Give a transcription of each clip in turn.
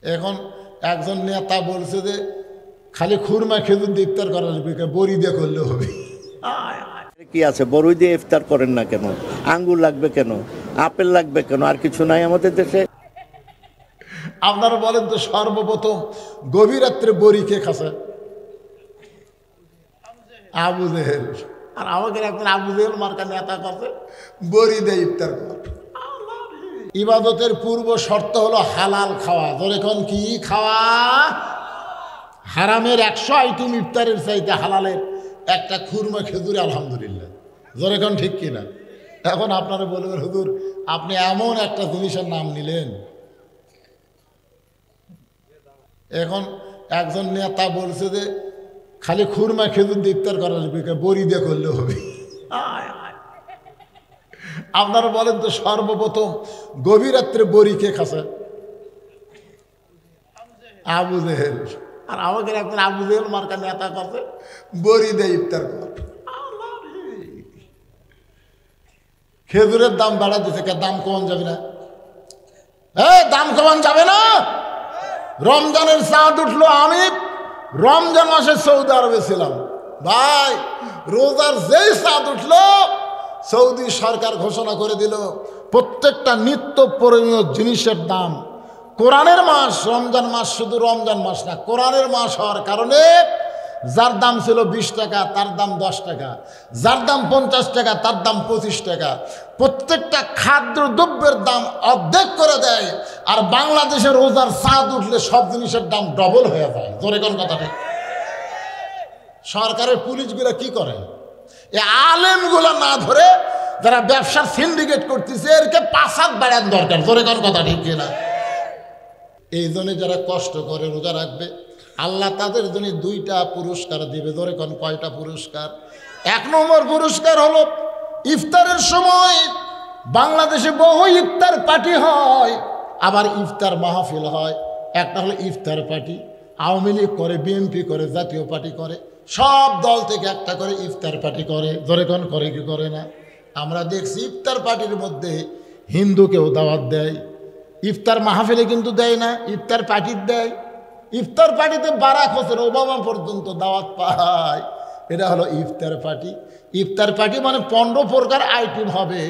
এখন একজন নেতা বলছে যে খালি খুরমা খেজুর দিয়ে ইফতার করা যাবে, বড়ি দিয়ে করলে হবে। কি আছে, বড়ই দিয়ে ইফতার করেন না কেন? আঙ্গুর লাগবে কেন? আপেল লাগবে কেন? আর কিছু নাই আমাদের দেশে? আপনারা বলেন তো, সর্বপ্রথম গভীর রাত্রে বড়ি কে খাসে? আবু জেহেল। আর আমাদের একজন আবু জেহেল মার্কা নেতা কাছে বড়ি দিয়ে ইফতার কর। ইবাদতের পূর্ব শর্ত হলো হালাল খাওয়া। ধরে এখন কি খাওয়া? হারামের 100 আইটেম ইফতারের চাইতে হালালের একটা খুরমা খেজুরে আলহামদুলিল্লাহ। ধরে এখন ঠিক কিনা? এখন আপনারা বলবেন হুজুর আপনি এমন একটা জিনিসের নাম নিলেন। এখন একজন নেতা বলছে যে খালি খুরমা খেজুর দিয়ে ইফতার করা যাবে, বড়ি দিয়ে করলে হবে। আপনারা বলেন তো, সর্বপ্রথম গভীর রাত্রে বড়ি কে খাসে? আবু জেহেল। আর আমাদের একজন আবু জেহেল মার্কা নেতা কাছে বড়ি দিয়ে ইফতার কর। খেজুরের দাম বাড়া দিচ্ছে, দাম কমান যাবে না? দাম কমান যাবে না? রমজানের চাঁদ উঠলো। আমি রমজান মাসে সৌদি আরবে ছিলাম ভাই। রোজার যেই চাঁদ উঠলো, সৌদি সরকার ঘোষণা করে দিল প্রত্যেকটা নিত্য প্রয়োজনীয় জিনিসের দাম। কোরআনের মাস রমজান মাস, শুধু রমজান মাস না, কোরআনের মাস হওয়ার কারণে যার দাম ছিল 20 টাকা তার দাম 10 টাকা, যার দাম 50 টাকা তার দাম 25 টাকা। প্রত্যেকটা খাদ্য দ্রব্যের দাম অর্ধেক করে দেয়। আর বাংলাদেশে রোজার চাঁদ উঠলে সব জিনিসের দাম ডবল হয়ে যায়। জোরে কোন কথাটা? সরকারের পুলিশগুলা কি করে? এই আলেমগুলা না ধরে যারা ব্যবসার সিন্ডিকেট করতেছে, এরকে 5 হাত বাড়ান দরকার। জোরে কোন কথা ঠিক কিনা? এই জন্য যারা কষ্ট করে রোজা রাখবে, আল্লাহ তাদের জন্য 2টা পুরস্কার দিবে। ধরে কোন কয়টা পুরস্কার? 1 নম্বর পুরস্কার হলো ইফতারের সময় বাংলাদেশে বহু ইফতার পার্টি হয়, আবার ইফতার মাহফিল হয়। একটা হলো ইফতার পার্টি, আওয়ামী লীগ করে, বিএনপি করে, জাতীয় পার্টি করে, সব দল থেকে একটা করে ইফতার পার্টি করে। ধরে কোন করে কি করে না? আমরা দেখছি ইফতার পার্টির মধ্যে হিন্দুকেও দাওয়াত দেয়, ইফতার মাহফিলে কিন্তু দেয় না, ইফতার পার্টির দেয়। ইফতার পার্টিতে বারাক হোসেন ওবামা পর্যন্ত দাওয়াত পায়। এটা হলো ইফতার পার্টি। ইফতার পার্টি মানে 15 প্রকার আইটেম হবে,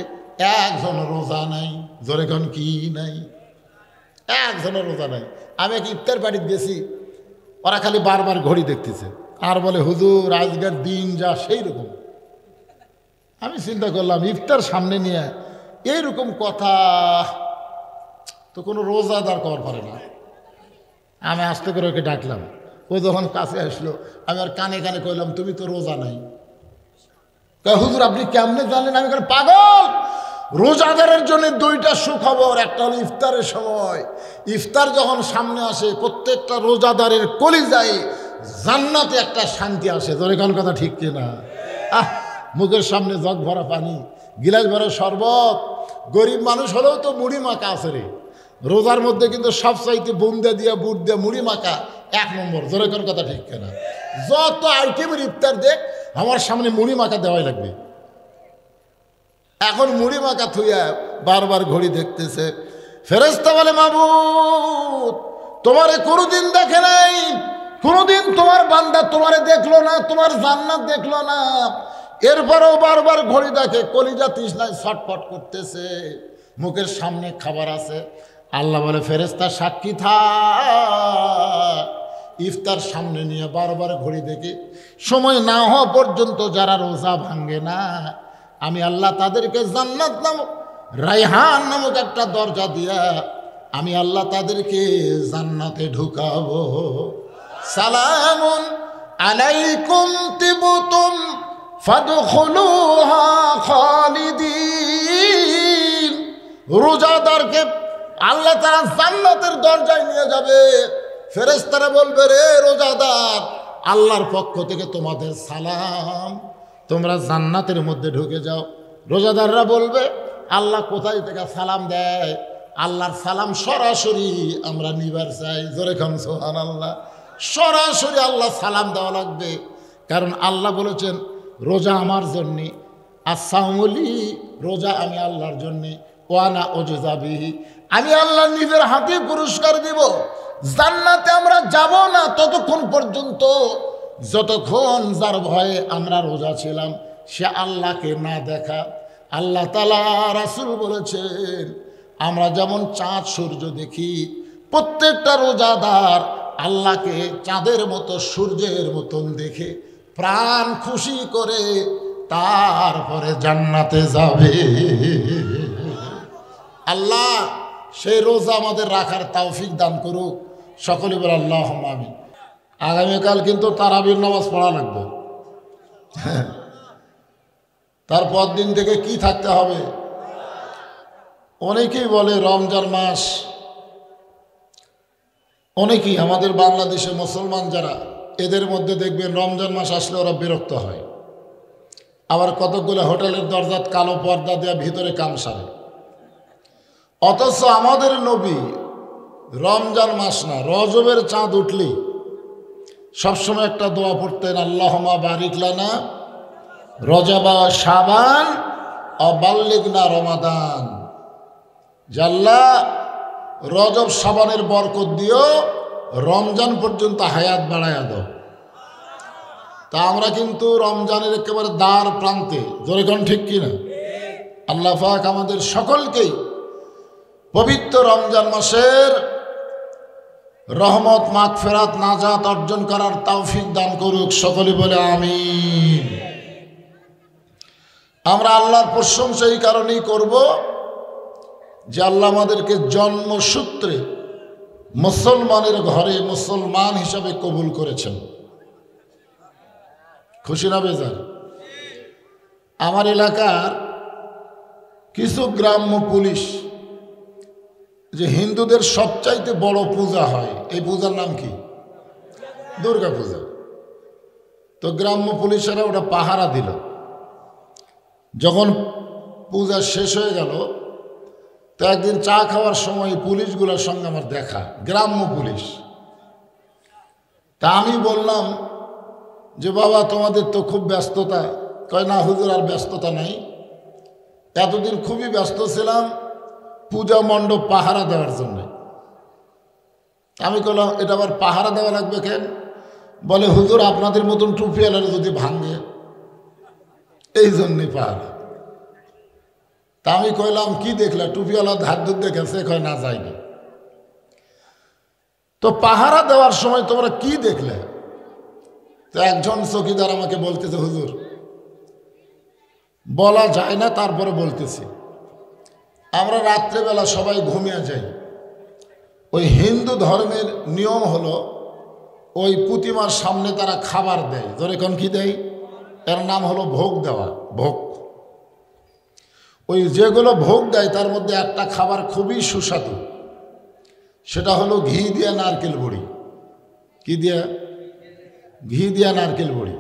একজন রোজা নাই। জোরে কোন কি নাই? একজনের রোজা নাই। আমি এক ইফতার পার্টিতে গেছি, ওরা খালি বারবার ঘড়ি দেখতেছে আর বলে হুজুর আজকের দিন যা সেই রকম। আমি চিন্তা করলাম ইফতার সামনে নিয়ে এইরকম কথা তো কোনো রোজাদার কর পারে না। আমি আস্তে করে ওকে ডাকলাম। ও যখন কাছে আসলো, আমি আর কানে কানে কইলাম তুমি তো রোজা নাই। হুজুর আপনি কেমনে জানলেন? আমি বলি পাগল, রোজাদারের জন্য 2টা সুখবর। একটা হলো ইফতারের সময়, ইফতার যখন সামনে আসে প্রত্যেকটা রোজাদারের কলিজায় জান্নাতে একটা শান্তি আসে। তোর কোন কথা ঠিক কিনা? মুখের সামনে জগ ভরা পানি, গিলাস ভরা শরবত। গরিব মানুষ হলেও তো মুড়ি মাখা আছে রে। রোজার মধ্যে কিন্তু সব চাইতে বুন্দা দিয়া বুট দিয়া মুড়ি মাখা 1 নম্বর। জোরে কোন কথা ঠিক কিনা? যত আইটেমের ইফতার দেখ, আমার সামনে মুড়ি মাখা দেওয়াই লাগবে। এখন মুড়ি মাখা থুইয়া বারবার ঘড়ি দেখতেছে। ফেরেশতা বলে মাবুদ তোমারে কোনোদিন দেখে নাই, কোনোদিন তোমার বান্দা তোমারে দেখলো না, তোমার জান্নাত দেখলো না। এরপরেও বারবার ঘড়ি দেখে, কলিজা তৃষ্ণায় ছটফট করতেছে, মুখের সামনে খাবার আছে। আল্লাহ বলে ফেরেশতা সাক্ষী থাক। ইফতার সামনে নিয়ে বারবার ঘড়ি দেখে সময় না হওয়া পর্যন্ত যারা রোজা ভাঙ্গে না, আমি আল্লাহ তাদেরকে জান্নাত নামক রায়হান নামক একটা দরজা দিয়া আমি আল্লাহ তাদেরকে জান্নাতে ঢুকাবো। সালামুন আলাইকুম তিবতুম ফাদখুলুহা খালিদিন। রোজাদারকে আল্লাহ তাআলা জান্নাতের দরজায় নিয়ে যাবে। ফেরেশতারা বলবে রে রোজাদার, আল্লাহর পক্ষ থেকে তোমাদের সালাম, তোমরা জান্নাতের মধ্যে ঢুকে যাও। রোজাদাররা বলবে আল্লাহ কোথায় থেকে সালাম দেয়? আল্লাহর সালাম সরাসরি আমরা নিবার চাই। জোরে খান সুবহানাল্লাহ। সরাসরি আল্লাহ সালাম দেওয়া লাগবে, কারণ আল্লাহ বলেছেন রোজা আমার জন্যে, আসাউলি রোজা আমি আল্লাহর জন্যে, ওয়ানা ওজুজাবিহি আমি আল্লাহ নিজের হাতে পুরস্কার দিব। জান্নাতে আমরা যাব না ততক্ষণ পর্যন্ত যতক্ষণ যার ভয়ে আমরা রোজা ছিলাম সে আল্লাহকে না দেখা। আল্লাহ তাআলা রাসূল বলেছেন, আমরা যেমন চাঁদ সূর্য দেখি, প্রত্যেকটা রোজাদার আল্লাহকে চাঁদের মতো সূর্যের মতন দেখে প্রাণ খুশি করে তারপরে জান্নাতে যাবে। আল্লাহ সেই রোজা আমাদের রাখার তৌফিক দান করুক। সকলে বলে আল্লাহুম্মা আমিন। আগামীকাল কিন্তু তারাবির নামাজ পড়া লাগবে। তারপর দিন থেকে কি থাকতে হবে? অনেকেই বলে রমজান মাস, অনেকেই আমাদের বাংলাদেশে মুসলমান যারা, এদের মধ্যে দেখবেন রমজান মাস আসলে ওরা বিরক্ত হয়। আবার কতকগুলো হোটেলের দরজাত কালো পর্দা দেওয়া ভিতরে কাম সারে। অথচ আমাদের নবী রমজান মাস না, রজবের চাঁদ উঠলেই সবসময় একটা দোয়া পড়তেন, আল্লাহুম্মা বারিক লানা রজবা শাবান ও বাল্লিগনা রমাদান। আল্লাহ রজব শাবানের বরকত দিও, রমজান পর্যন্ত হায়াত বাড়ায়া দাও। তা আমরা কিন্তু রমজানের একেবারে দ্বার প্রান্তে, জোরে কোন ঠিক কিনা? আল্লাহ পাক আমাদের সকলকেই পবিত্র রমজান মাসের রহমত, মাগফিরাত, নাজাত অর্জন করার তৌফিক দান করুক। সকলে বলে আমিন। আমরা আল্লাহর প্রশংসা এই কারণেই করব যে আল্লাহ আমাদেরকে জন্মসূত্রে মুসলমানের ঘরে মুসলমান হিসাবে কবুল করেছেন। খুশি না বেজার? আমার এলাকার কিছু গ্রাম্য পুলিশ, যে হিন্দুদের সবচাইতে বড় পূজা হয়, এই পূজার নাম কি? দুর্গা পূজা। তো গ্রাম্য পুলিশেরা ওটা পাহারা দিল। যখন পূজা শেষ হয়ে গেল, তো একদিন চা খাওয়ার সময় পুলিশগুলোর সঙ্গে আমার দেখা, গ্রাম্য পুলিশ। তা আমি বললাম যে বাবা তোমাদের তো খুব ব্যস্ততা। কয় না হুজুর, আর ব্যস্ততা নাই, এতদিন খুবই ব্যস্ত ছিলাম পূজা মণ্ডপ পাহারা দেওয়ার জন্য। আমি বললাম এটা আবার পাহারা দেওয়া লাগবে কেন? বলে হুজুর আপনাদের মতন টুপিওয়ালার যদি ভাঙে, এই জন্যে পাহারা। তা আমি কইলাম কি দেখলা, টুপিওয়ালা ধার ধুর দেখেছে? কয় না যায়নি। তো পাহারা দেওয়ার সময় তোমরা কি দেখলে? তো একজন চৌকিদার আমাকে বলতেছে, হুজুর বলা যায় না, তারপরে বলতেছি, আমরা রাত্রেবেলা সবাই ঘুমিয়ে যাই। ওই হিন্দু ধর্মের নিয়ম হলো ওই প্রতিমার সামনে তারা খাবার দেয়। ধরে কোন কি দেয়? এর নাম হলো ভোগ দেওয়া, ভোগ। ওই যেগুলো ভোগ দেয় তার মধ্যে একটা খাবার খুবই সুস্বাদু, সেটা হলো ঘি দিয়া নারকেল বড়ি। কি দিয়া? ঘি দিয়া নারকেল বড়ি,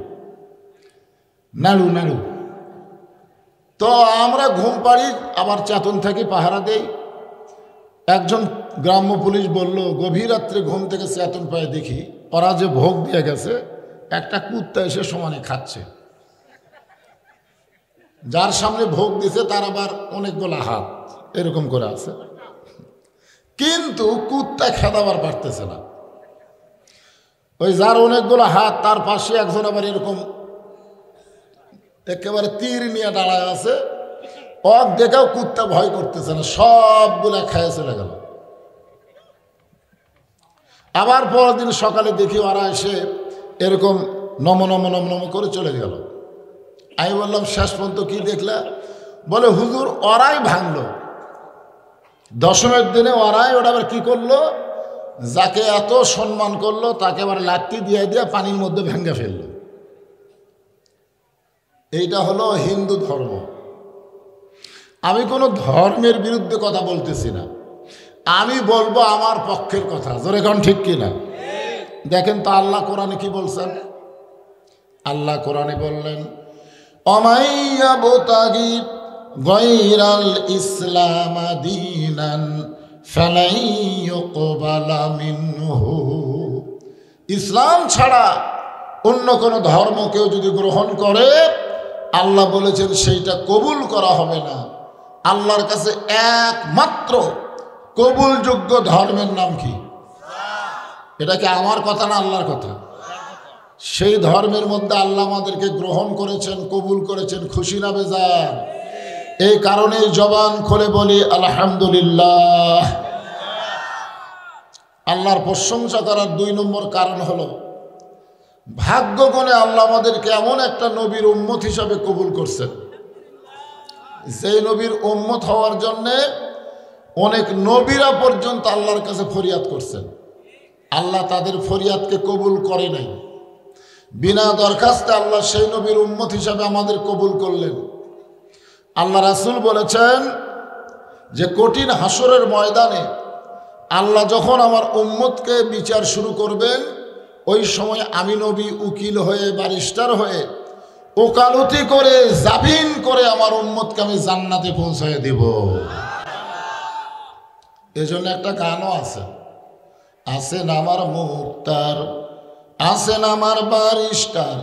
নাড়ু নাড়ু। তো আমরা ঘুম পাড়ি, আবার চেতন থাকি, পাহারা দেই। একজন গ্রাম্য পুলিশ বলল, গভীর রাত্রে ঘুম থেকে চেতন পায়ে দেখি ওরা যে ভোগ দিয়ে গেছে, একটা কুত্তা এসে সমানে খাচ্ছে। যার সামনে ভোগ দিছে তার আবার অনেকগুলো হাত এরকম করে আছে, কিন্তু কুত্তা খেদাবার পারতেছে না। ওই যার অনেকগুলো হাত, তার পাশে একজন আবার এরকম একেবারে তীর নিয়ে দাঁড়ায় আছে। অক দেখেও কুত্তা ভয় করতেছে না, সবগুলা খেয়ে চলে গেল। আবার পরের দিন সকালে দেখি ওরা এসে এরকম নম নম নম নম করে চলে গেল। আমি বললাম শেষ পর্যন্ত কি দেখলা? বলে হুজুর ওরাই ভাঙলো, দশমের দিনে ওরাই ওটা আবার কি করলো, যাকে এত সম্মান করলো তাকে আবার লাঠি দিয়ে দিয়ে পানির মধ্যে ভেঙে ফেললো। এইটা হলো হিন্দু ধর্ম। আমি কোনো ধর্মের বিরুদ্ধে কথা বলতেছি না, আমি বলবো আমার পক্ষের কথা। জোরে কোন ঠিক কিনা? দেখেন তো আল্লাহ কোরআনে কি বলছেন। আল্লাহ কোরআনে বললেন, অমাইয়াবতাগি গায়রাল ইসলাম দীনান ফালাই ইউকবালা মিনহু। ইসলাম ছাড়া অন্য কোনো ধর্ম কেউ যদি গ্রহণ করে, আল্লাহ বলেছেন সেইটা কবুল করা হবে না। আল্লাহর কাছে একমাত্র কবুলযোগ্য ধর্মের নাম কি? এটা কি আমার কথা না আল্লাহর কথা? সেই ধর্মের মধ্যে আল্লাহ আমাদেরকে গ্রহণ করেছেন, কবুল করেছেন, খুশি না বেজার? এই কারণেই জবান খুলে বলি আলহামদুলিল্লাহ। আল্লাহর প্রশংসা করার 2 নম্বর কারণ হলো ভাগ্যগুণে আল্লাহ আমাদেরকে এমন একটা নবীর উম্মত হিসাবে কবুল করছেন, যেই নবীর উম্মত হওয়ার জন্যে অনেক নবীরা পর্যন্ত আল্লাহর কাছে ফরিয়াদ করছেন। আল্লাহ তাদের ফরিয়াদকে কবুল করে নাই। বিনা দরখাস্তে আল্লাহ সেই নবীর উম্মত হিসাবে আমাদের কবুল করলেন। আল্লাহ রাসূল বলেছেন যে কঠিন হাসরের ময়দানে আল্লাহ যখন আমার উম্মতকে বিচার শুরু করবেন, ওই সময় আমি নবী উকিল হয়ে, ব্যারিস্টার হয়ে, ওকালতি করে, জামিন করে আমার উম্মতকে আমি জান্নাতে পৌঁছায় দিব। এজন্য একটা গানও আছে, আছেন আমার মুক্তার, আছেন আমার ব্যারিস্টার,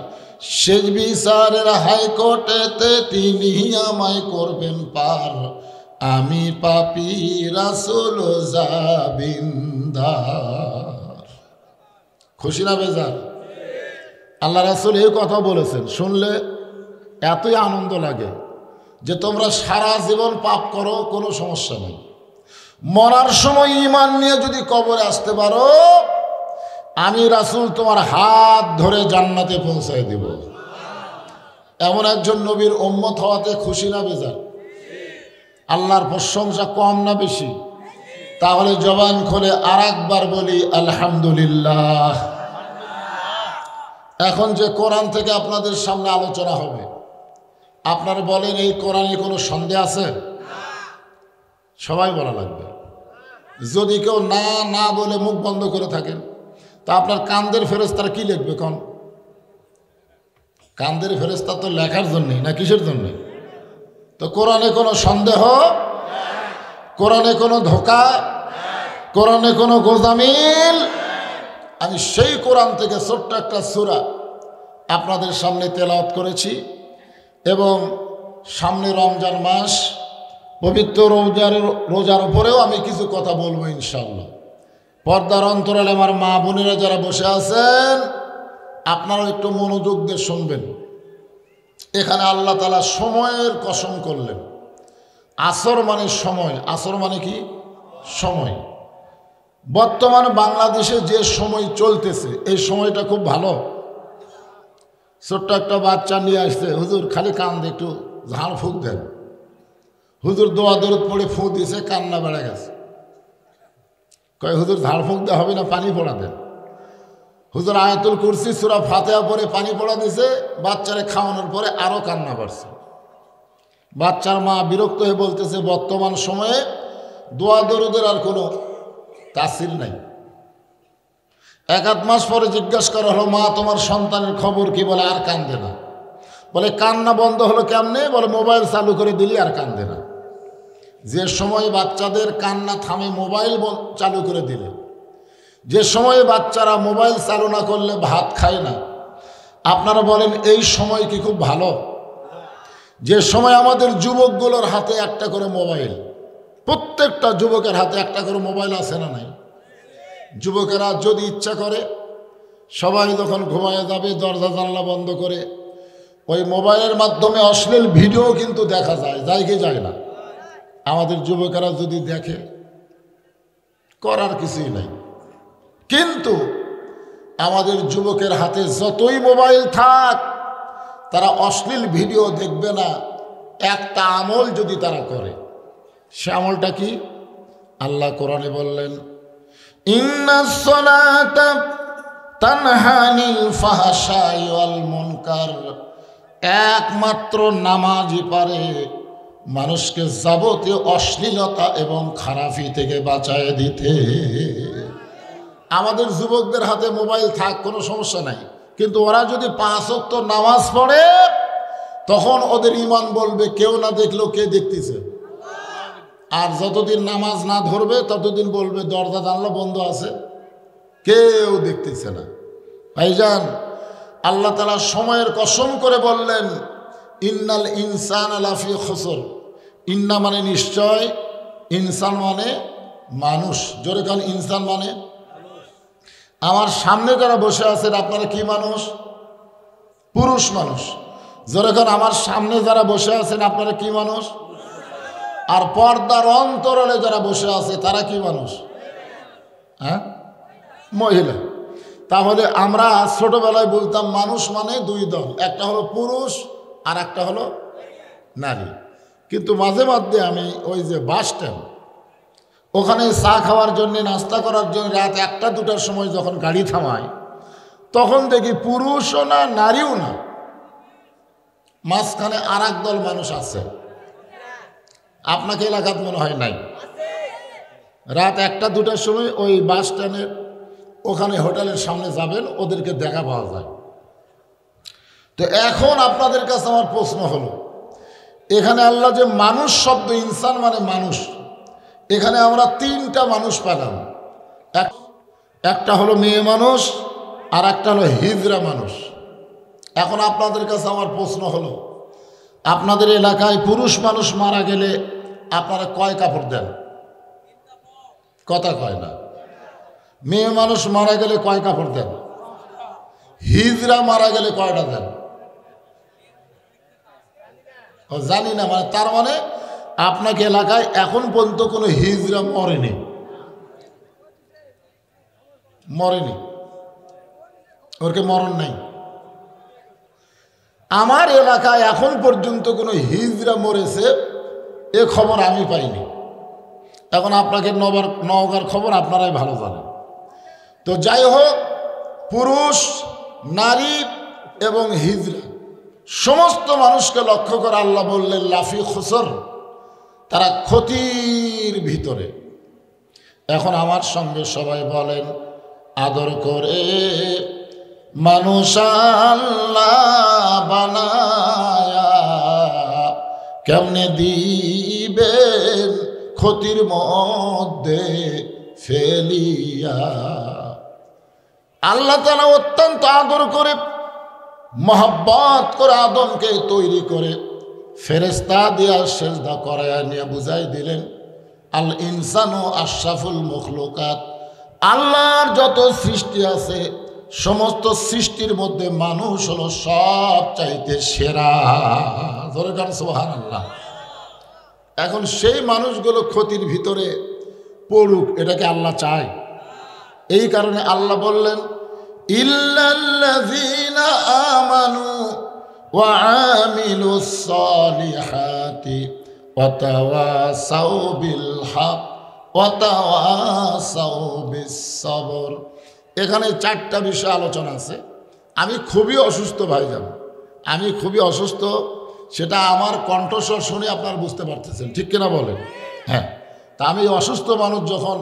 শেষ বিচারের হাইকোর্টেতে তিনি আমায় করবেন পার, আমি পাপী রাসূল জাবিনদার। খুশি না বেজার? আল্লাহ রাসূল এই কথা বলেছেন, শুনলে এতই আনন্দ লাগে যে তোমরা সারা জীবন পাপ করো, কোনো সমস্যা নেই, মরার সময় ঈমান নিয়ে যদি কবরে আসতে পারো, আমি রাসূল তোমার হাত ধরে জান্নাতে পৌঁছায় দিব। এমন একজন নবীর উম্মত হওয়াতে খুশি না বেজার? আল্লাহর প্রশংসা কম না বেশি? তাহলে জবান খুলে আরেকবার বলি আলহামদুলিল্লাহ। এখন যে কোরআন থেকে আপনাদের সামনে আলোচনা হবে, আপনারা বলেন এই কোরআনে কোনো সন্দেহ আছে? সবাই বলা লাগবে। যদি কেউ না না বলে মুখ বন্ধ করে থাকেন, তা আপনার কান্দের ফেরেশতারা কি লিখবে? কোন কান্দের ফেরেশতা তো লেখার জন্যই না, কিসের জন্যে? তো কোরআনে কোনো সন্দেহ, কোরআনে কোনো ধোঁকা, কোরআনে কোনো গোজামিল? আমি সেই কোরআন থেকে ছোট্ট একটা সূরা আপনাদের সামনে তেলাওয়াত করেছি, এবং সামনে রমজান মাস, পবিত্র রোজার উপরেও আমি কিছু কথা বলবো ইনশাআল্লাহ। পর্দার অন্তরালে আমার মা বোনেরা যারা বসে আছেন, আপনারাও একটু মনোযোগ দিয়ে শুনবেন। এখানে আল্লাহ তাআলা সময়ের কসম করলেন। আসর মানে সময়। আসর মানে কি? সময়। বর্তমান বাংলাদেশে যে সময় চলতেছে, এই সময়টা খুব ভালো। ছোট্ট একটা বাচ্চা নিয়ে আসছে, হুজুর খালি কান্দে, একটু ঝাড় ফুঁক দেন। হুজুর দোয়া দরুদ পড়ে ফুঁ দিয়েছে, কান্না বেড়ে গেছে। কয় হুজুর ঝাড় ফুঁক দেওয়া হবে না, পানি পড়া দেন। হুজুর আয়াতুল কুরসি সূরা ফাতিহা পড়ে পানি পড়া দিয়েছে, বাচ্চারে খাওয়ানোর পরে আরও কান্না বাড়ছে। বাচ্চার মা বিরক্ত হয়ে বলতেছে, বর্তমান সময়ে দোয়া দরুদের আর কোনো তাসির নাই। 1-8 মাস পরে জিজ্ঞাসা করা হলো, মা তোমার সন্তানের খবর কি? বলে আর কান্দে না। বলে কান্না বন্ধ হলো কেমনে? বলে মোবাইল চালু করে দিলি আর কান্দে না। যে সময় বাচ্চাদের কান্না থামে মোবাইল চালু করে দিলে, যে সময়ে বাচ্চারা মোবাইল চালু না করলে ভাত খায় না, আপনারা বলেন এই সময় কি খুব ভালো? যে সময় আমাদের যুবকগুলোর হাতে একটা করে মোবাইল, প্রত্যেকটা যুবকের হাতে একটা করে মোবাইল আছে না নাই? যুবকেরা যদি ইচ্ছা করে, সবাই যখন ঘুমায় যাবে দরজা জানলা বন্ধ করে ওই মোবাইলের মাধ্যমে অশ্লীল ভিডিও কিন্তু দেখা যায়, যায় কি যায় না? আমাদের যুবকেরা যদি দেখে, করার কিছুই নাই। কিন্তু আমাদের যুবকের হাতে যতই মোবাইল থাক, তারা অশ্লীল ভিডিও দেখবে না। একটা আমল যদি তারা করে, সে আমলটা কি? আল্লাহ কোরআনে বললেন, ইন্নাস সালাতা তানহা আনিল ফাহশাই ওয়াল মুনকার। একমাত্র নামাজই পারে মানুষকে যাবতীয় অশ্লীলতা এবং খারাপি থেকে বাঁচায় দিতে। আমাদের যুবকদের হাতে মোবাইল থাক, কোনো সমস্যা নাই, কিন্তু ওরা যদি 5 ওয়াক্ত নামাজ পড়ে, তখন ওদের ঈমান বলবে কেউ না দেখলেও কে দেখতেছে। আর যতদিন নামাজ না ধরবে ততদিন বলবে দরজা জানলা বন্ধ আছে, কেউ দেখতেছে না। ভাইজান, আল্লাহ তাআলা সময়ের কসম করে বললেন, ইন্নাল ইনসানা লাফি খুসর। ইন্না মানে নিশ্চয়, ইনসান মানে মানুষ। জোরে কান, ইনসান মানে। আমার সামনে যারা বসে আছেন আপনারা কি মানুষ? পুরুষ মানুষ। যেরকম আমার সামনে যারা বসে আছেন আপনারা কি মানুষ? আর পর্দার অন্তরালে যারা বসে আছে তারা কি মানুষ? হ্যাঁ, মহিলা। তাহলে আমরা ছোটবেলায় বলতাম মানুষ মানে দুই দল, একটা হলো পুরুষ আর একটা হলো নারী। কিন্তু মাঝে মাঝে আমি ওই যে বাস স্ট্যান্ড ওখানে চা খাওয়ার জন্য, নাস্তা করার জন্য রাত 1টা-2টার সময় যখন গাড়ি থামায় তখন দেখি পুরুষও না নারীও না, মাঝখানে আর এক দল মানুষ আছে। আপনাকে এলাকাত মনে হয় নাই? রাত 1টা-2টার সময় ওই বাস স্ট্যান্ডের ওখানে হোটেলের সামনে যাবেন, ওদেরকে দেখা পাওয়া যায়। তো এখন আপনাদের কাছে আমার প্রশ্ন হলো, এখানে আল্লাহ যে মানুষ শব্দ, ইনসান মানে মানুষ, এখানে আমরা 3টা মানুষ পেলাম। একটা হলো মেয়ে মানুষ আর একটা হলো হিজড়া মানুষ। এখন আপনাদের কাছে আমার প্রশ্ন হলো, আপনাদের এলাকায় পুরুষ মানুষ মারা গেলে আপনারা কয় কাপড় দেন? কথা কয় না। মেয়ে মানুষ মারা গেলে কয় কাপড় দেন? হিজড়া মারা গেলে কয়টা দেন? ও জানি না, মানে তার মানে আপনাকে এলাকায় এখন পর্যন্ত কোনো হিজড়া মরেনি, মরেনি, ওরকে মরণ নাই। আমার এলাকায় এখন পর্যন্ত কোনো হিজড়া মরেছে এ খবর আমি পাইনি। এখন আপনাকে নওগাঁর খবর আপনারাই ভালো জানেন। তো যাই হোক, পুরুষ, নারী এবং হিজড়া সমস্ত মানুষকে লক্ষ্য করে আল্লাহ বললেন লাফি খুসর, তারা ক্ষতির ভিতরে। এখন আমার সঙ্গে সবাই বলেন, আদর করে মানুষ আল্লাহ বানায়া কেমনে দিবেন ক্ষতির মধ্যে ফেলিয়া। আল্লাহ তাআলা অত্যন্ত আদর করে, মহব্বত করে আদমকে তৈরি করে ফেরেশতা দিয়া সেজদা করায়া নিয়ে বুঝাই দিলেন, আল ইনসানু আশরাফুল মখলুকাত। আল্লাহর যত সৃষ্টি আছে সমস্ত সৃষ্টির মধ্যে মানুষ হলো সব চাইতে সেরা। ধরে গান সুবহানাল্লাহ। এখন সেই মানুষগুলো ক্ষতির ভিতরে পড়ুক, এটাকে আল্লাহ চায়। এই কারণে আল্লাহ বললেন, ইল্লাল্লাযীনা আমানু ওয়া আমিলুস সালিহাতি ওয়া তাওয়াসাউ বিল হক ওয়া তাওয়াসাউ বিস সবর। এখানে 4টা বিষয় আলোচনা আছে। আমি খুবই অসুস্থ ভাইজান, আমি খুবই অসুস্থ, সেটা আমার কণ্ঠস্বর শুনে আপনারা বুঝতে পারতেছেন, ঠিক কিনা বলেন? হ্যাঁ। তা আমি অসুস্থ মানুষ যখন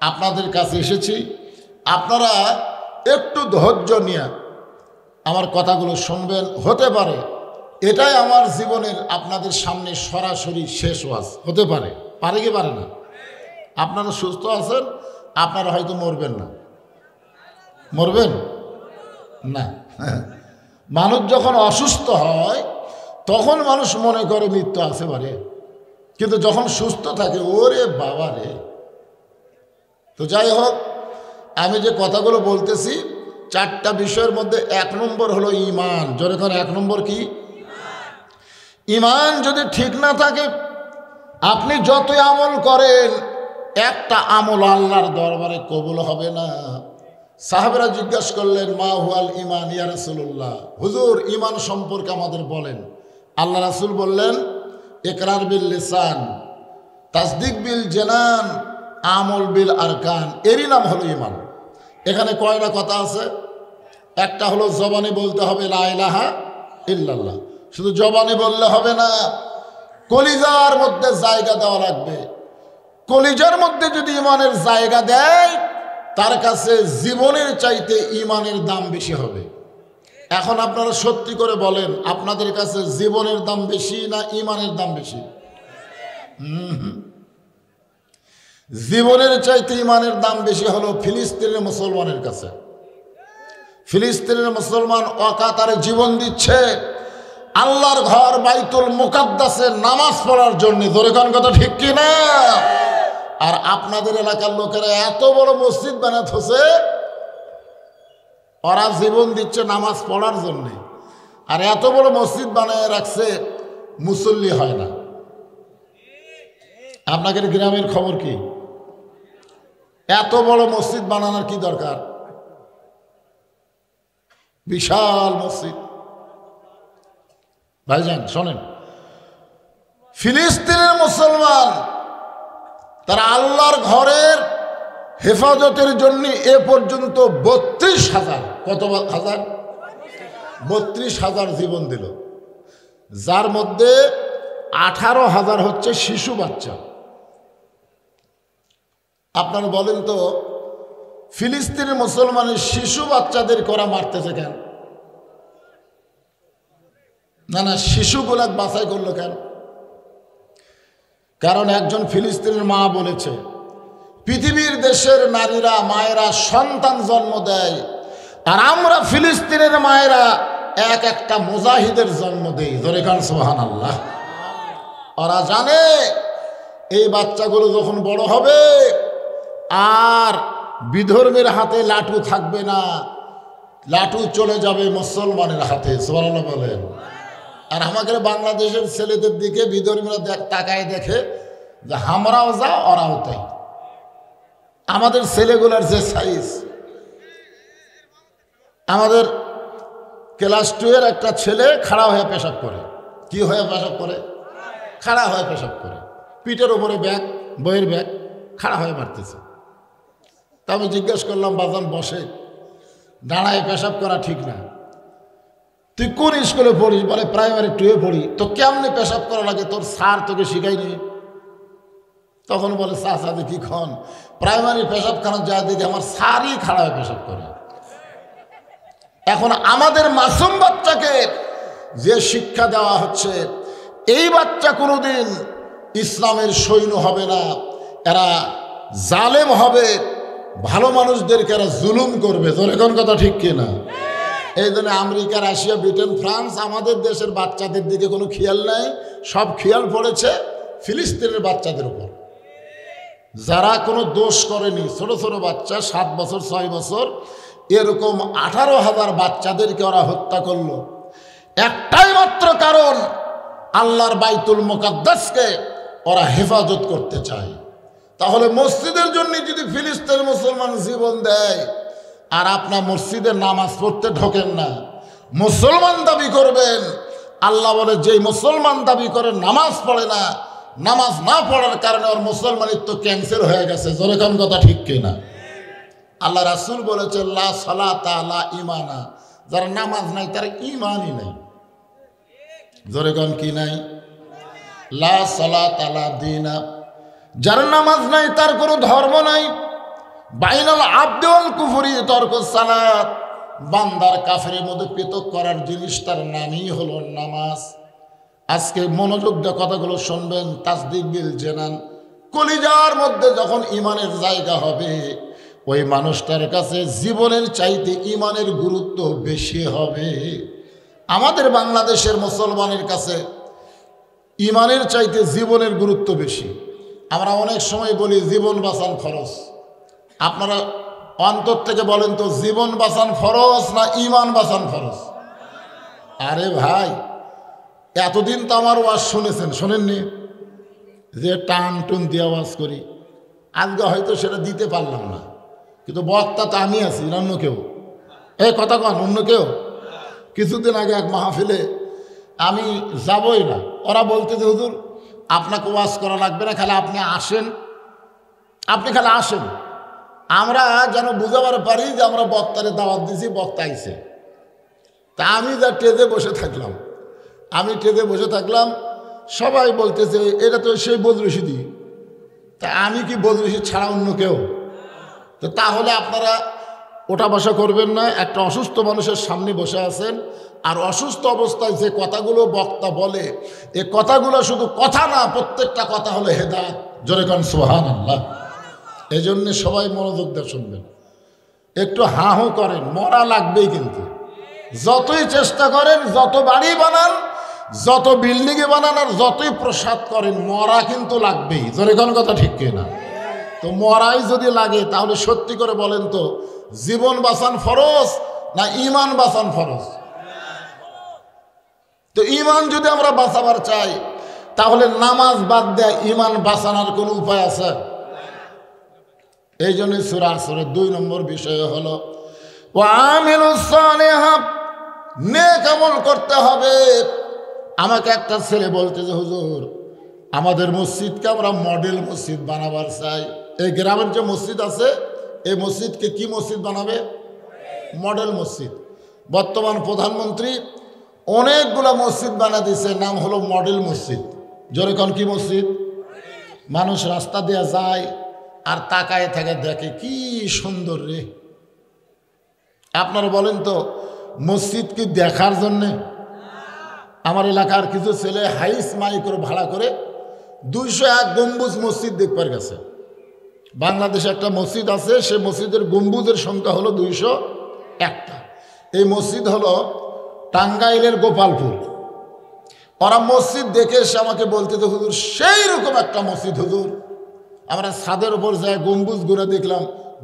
আপনাদের কাছে এসেছি, আপনারা একটু ধৈর্য নিয়ে আমার কথাগুলো শুনবেন। হতে পারে এটাই আমার জীবনের আপনাদের সামনে সরাসরি শেষ ওয়াজ হতে পারে, পারে কি পারে না? আপনারা সুস্থ আছেন, আপনারা হয়তো মরবেন না। মরবেন না? মানুষ যখন অসুস্থ হয় তখন মানুষ মনে করে মৃত্যু আছে পারে, কিন্তু যখন সুস্থ থাকে ওরে বাবা রে। তো যাই হোক, আমি যে কথাগুলো বলতেছি 4টা বিষয়ের মধ্যে 1 নম্বর হলো ঈমান। জোরে করে 1 নম্বর কি? ঈমান যদি ঠিক না থাকে আপনি যতই আমল করেন একটা আমল আল্লাহর দরবারে কবুল হবে না। সাহাবারা জিজ্ঞাসা করলেন, মা হুয়াল ঈমান ইয়া রাসূলুল্লাহ, হুজুর ঈমান সম্পর্কে আমাদের বলেন। আল্লাহ রাসূল বললেন, ইকরার বিল লিসান, তাসদিক বিল জানান, আমল বিল আরকান। এরই নাম হলো ঈমান। এখানে কয়টা কথা আছে? একটা হলো জবানে বলতে হবে লা ইলাহা ইল্লাল্লাহ, শুধু জবানে বললে হবে না, কলিজার মধ্যে জায়গা দেওয়া লাগবে। কলিজার মধ্যে যদি ঈমানের জায়গা দেয় তার কাছে জীবনের চাইতে ঈমানের দাম বেশি হবে। এখন আপনারা সত্যি করে বলেন, আপনাদের কাছে জীবনের দাম বেশি না ঈমানের দাম বেশি? জীবনের চাইতে ঈমানের দাম বেশি হলো ফিলিস্তিনের মুসলমানের কাছে। ফিলিস্তিনের মুসলমান অকাতারে জীবন দিচ্ছে আল্লাহর ঘর বাইতুল মুকাদ্দাসে নামাজ পড়ার জন্য। ধরে কোন কথা ঠিক কি না? আর আপনাদের এলাকার লোকেরা এত বড় মসজিদ বানাতেছে, ওরা জীবন দিচ্ছে নামাজ পড়ার জন্যে, আর এত বড় মসজিদ বানায় রাখছে, মুসল্লি হয় না। আপনাদের গ্রামের খবর কি? এত বড় মসজিদ বানানোর কি দরকার? বিশাল মসজিদ। ভাইজান শোনেন, ফিলিস্তিনের মুসলমান তারা আল্লাহর ঘরের হেফাজতের জন্য এ পর্যন্ত 32,000, কত হাজার? 32,000 জীবন দিল, যার মধ্যে 18,000 হচ্ছে শিশু বাচ্চা। আপনারা বলেন তো, ফিলিস্তিনের মুসলমানের শিশু বাচ্চাদের করা মারতেছে কেন? না, শিশুগুলা বাছাই করলো কেন? কারণ একজন ফিলিস্তিনের মা বলেছে, পৃথিবীর দেশের নারীরা মায়েরা সন্তান জন্ম দেয়, আর আমরা ফিলিস্তিনের মায়েরা এক একটা মুজাহিদের জন্ম দেই। জোরে কান সুবহানাল্লাহ। ওরা জানে এই বাচ্চাগুলো যখন বড় হবে আর বিধর্মীর হাতে লাঠু থাকবে না, লাঠু চলে যাবে মুসলমানের হাতে। সুবহানাল্লাহ বলেন। আর আমাদের বাংলাদেশের ছেলেদের দিকে বিধর্মীরা তাকায় দেখে যে আমরাও যা ওরাও তাই। আমাদের ছেলেগুলার যে সাইজ, আমাদের ক্লাস 2-এর একটা ছেলে খাড়া হয়ে পেশাব করে। কি হয়ে পেশাব করে? খাড়া হয়ে পেশাব করে, পিঠের উপরে ব্যাগ, বইয়ের ব্যাগ, খাড়া হয়ে মারতেছে। তা আমি জিজ্ঞেস করলাম, বাজান বসে দাঁড়ায় পেশাব করা ঠিক না, তুই কোন স্কুলে পড়িস? বলে প্রাইমারি 2-এ পড়ি। তো কেমনি পেশাব করা লাগে তোর স্যার তোকে শিখায়নি? তখন বলে, চাচা কি খন প্রাইমারি পেশাবখানা যা দিকে আমার স্যারই খাড়া হয়ে পেশাব করে। এখন আমাদের মাসুম বাচ্চাকে যে শিক্ষা দেওয়া হচ্ছে, এই বাচ্চা কোনোদিন ইসলামের সৈন্য হবে না, এরা জালেম হবে, ভালো মানুষদেরকে এরা জুলুম করবে। জোরে কোন কথা ঠিক কিনা? এই জন্য আমেরিকা, রাশিয়া, ব্রিটেন, ফ্রান্স আমাদের দেশের বাচ্চাদের দিকে কোনো খেয়াল নাই, সব খেয়াল পড়েছে ফিলিস্তিনের বাচ্চাদের উপর, যারা কোনো দোষ করেনি। ছোট ছোট বাচ্চা, 7 বছর 6 বছর, এরকম 18,000 বাচ্চাদেরকে ওরা হত্যা করলো। একটাই মাত্র কারণ, আল্লাহর বাইতুল মুকাদ্দাসকে ওরা হেফাজত করতে চায়। তাহলে মসজিদের জন্য যদি ফিলিস্তিনের মুসলমান জীবন দেয়, আর আপনার মসজিদে নামাজ পড়তে ঢোকেন না, মুসলমান দাবি করবেন, আল্লাহ বলে যেই মুসলমান দাবি করে নামাজ পড়ে না, নামাজ না পড়ার কারণে ওর মুসলমানিত্ব ক্যান্সেল হয়ে গেছে। জোরে কোন কথা ঠিক কিনা? আল্লাহ রাসূল বলেছেন, লা সালাতা লা ঈমানা, যার নামাজ নাই তার ঈমানই নাই। জোরে কোন কি নাই? লা সালাতা লা দীনা, যার নামাজ নাই তার কোনো ধর্ম নাই। বাইনাল আবদি ওয়াল কুফরি তরকুস সালাত, বান্দার কাফেরের মধ্যে পৃথক করার জিনিস তার নামই হলো নামাজ। আজকে মনোযোগ দিয়ে কথাগুলো শুনবেন। তাসদিক বিল জানান, কলিজার মধ্যে যখন ইমানের জায়গা হবে, ওই মানুষটার কাছে জীবনের চাইতে ইমানের গুরুত্ব বেশি হবে। আমাদের বাংলাদেশের মুসলমানের কাছে ইমানের চাইতে জীবনের গুরুত্ব বেশি। আমরা অনেক সময় বলি জীবন বাঁচান ফরজ। আপনারা অন্তর থেকে বলেন তো, জীবন বাঁচান ফরজ না ইমান বাঁচান ফরজ? আরে ভাই, এতদিন তো আমার ওয়াজ শুনেছেন, শোনেননি? যে টান টুন দিয়ে ওয়াজ করি, আজকে হয়তো সেটা দিতে পারলাম না, কিন্তু বক্তা তো আমি আছি, অন্য কেউ। এই কথা কন, অন্য কেউ? কিছুদিন আগে এক মাহফিলে আমি যাবই না, ওরা বলতে যে হুজুর আপনাকে ওয়াজ করা লাগবে না, খালি আপনি আসেন, আপনি খালি আসেন, আমরা যেন বুঝাবার পারি যে আমরা বক্তারে দাওয়াত দিছি, বক্তা আইছে। তা আমি যা টেজে বসে থাকলাম, সবাই বলতেছে এটা তো সেই বদরশিদি। তা আমি কি বদরশিদ ছাড়া অন্য কেউ? তো তাহলে আপনারা ওঠা বসা করবেন না। একটা অসুস্থ মানুষের সামনে বসে আছেন, আর অসুস্থ অবস্থায় যে কথাগুলো বক্তা বলে, এ কথাগুলো শুধু কথা না, প্রত্যেকটা কথা হলো হেদায়েত। জোরে কোন সুবহানাল্লাহ। এই জন্যে সবাই মনোযোগ দিয়ে শুনবেন, একটু হাঁ হুঁ করেন, মরা লাগবেই। কিন্তু যতই চেষ্টা করেন, যত বাড়ি বানান, যত বিল্ডিংয়ে বানান, আর যতই প্রসাদ করেন, মরা কিন্তু লাগবেই। জোরে কোন কথা ঠিক কিনা? তো মরাই যদি লাগে, তাহলে সত্যি করে বলেন তো, জীবন বাঁচান ফরজ না ইমান বাঁচান ফরজ? তো ইমান যদি আমরা বাঁচাবার চাই তাহলে নামাজ বাদ দেয় ইমান বাঁচানোর কোন উপায় আছে? এই জন্য সূরা আসরের 2 নম্বর বিষয় হলো ওয়া আমিলুস সালিহাত, নেক আমল করতে হবে। আমাকে একটা ছেলে বলতে যে হুজুর আমাদের মসজিদকে আমরা মডেল মসজিদ বানাবার চাই। এই গ্রামের যে মসজিদ আছে এই মসজিদকে কি মসজিদ বানাবে? মডেল মসজিদ। বর্তমান প্রধানমন্ত্রী অনেকগুলো মসজিদ বানা দিয়েছে, নাম হলো মডেল মসজিদ। যেরকম কি মসজিদ? মানুষ রাস্তা দিয়ে যায় আর তাকায় থাকে, দেখে কি সুন্দর রে। আপনারা বলেন তো মসজিদ কি দেখার জন্যে? আমার এলাকার কিছু ছেলে হাইস মাইক্রো ভাড়া করে 201 গম্বুজ মসজিদ দেখবার গেছে। বাংলাদেশে একটা মসজিদ আছে, সে মসজিদের গম্বুজের সংখ্যা হলো 201টা। এই মসজিদ হলো টাঙ্গাইলের গোপালপুর। ওরা মসজিদ দেখে এসে আমাকে বলতে তো হুজুর সেই রকম একটা মসজিদ হুজুর, আমরা ছাদের উপর যায় গম্বুজ ঘুরে দেখলাম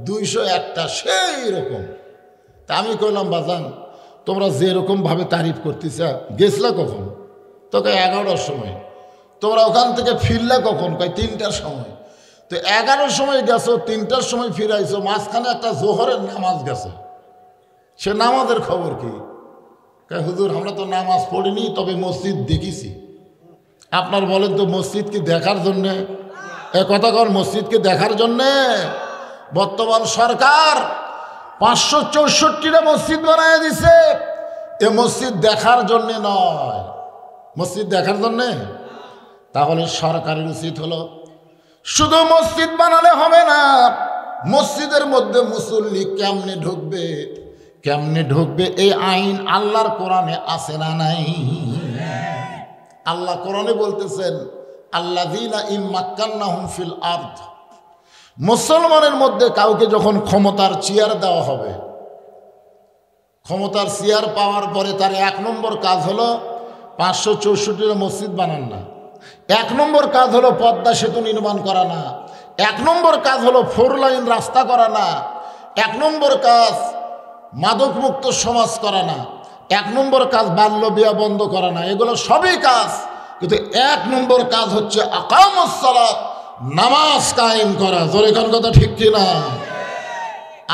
201টা সেই রকম। তা আমি কইলাম বাজান তোমরা যেরকম ভাবে তারিফ করতেছ গেছলা কখন? তোকে 11টার সময়। তোমরা ওখান থেকে ফিরলা কখন? কয় 3টার সময়। তো 11টার সময় গেছো, 3টার সময় ফিরাইছো, মাঝখানে একটা জোহরের নামাজ গেছে, সে নামাজের খবর কি? কয় হুজুর আমরা তো নামাজ পড়িনি, তবে মসজিদ দেখেছি। আপনার বলেন তো মসজিদ কি দেখার জন্যে? এ কথা কর, মসজিদকে দেখার জন্যে? বর্তমান সরকার 564টা মসজিদ বানায় দিছে। এ মসজিদ দেখার জন্যে নয়, মসজিদ দেখার জন্যে। তাহলে সরকারের উচিত হলো শুধু মসজিদ বানালে হবে না, মসজিদের মধ্যে মুসল্লি কেমনে ঢুকবে, কেমনে ঢুকবে এই আইন আল্লাহর কোরআনে আছে না নাই? আল্লাহ কোরআনে বলতেছেন আল্লাযীনা ইম্মাক্কান্নাহুম ফিল আরদ, মুসলমানের মধ্যে কাউকে যখন ক্ষমতার চেয়ার দেওয়া হবে, ক্ষমতার চেয়ার পাওয়ার পরে তার 1 নম্বর কাজ হলো 564টা মসজিদ বানান না। 1 নম্বর কাজ হলো পদ্মা সেতু নির্মাণ করা না। 1 নম্বর কাজ হলো 4 লাইন রাস্তা করা না। 1 নম্বর কাজ মাদকমুক্ত সমাজ করা না। 1 নম্বর কাজ বাল্য বিবাহ বন্ধ করা না। এগুলো সবই কাজ, কিন্তু 1 নম্বর কাজ হচ্ছে আকামুস সালাত, নামাজ কায়েম করা। জোরে কোন কথা ঠিক কিনা?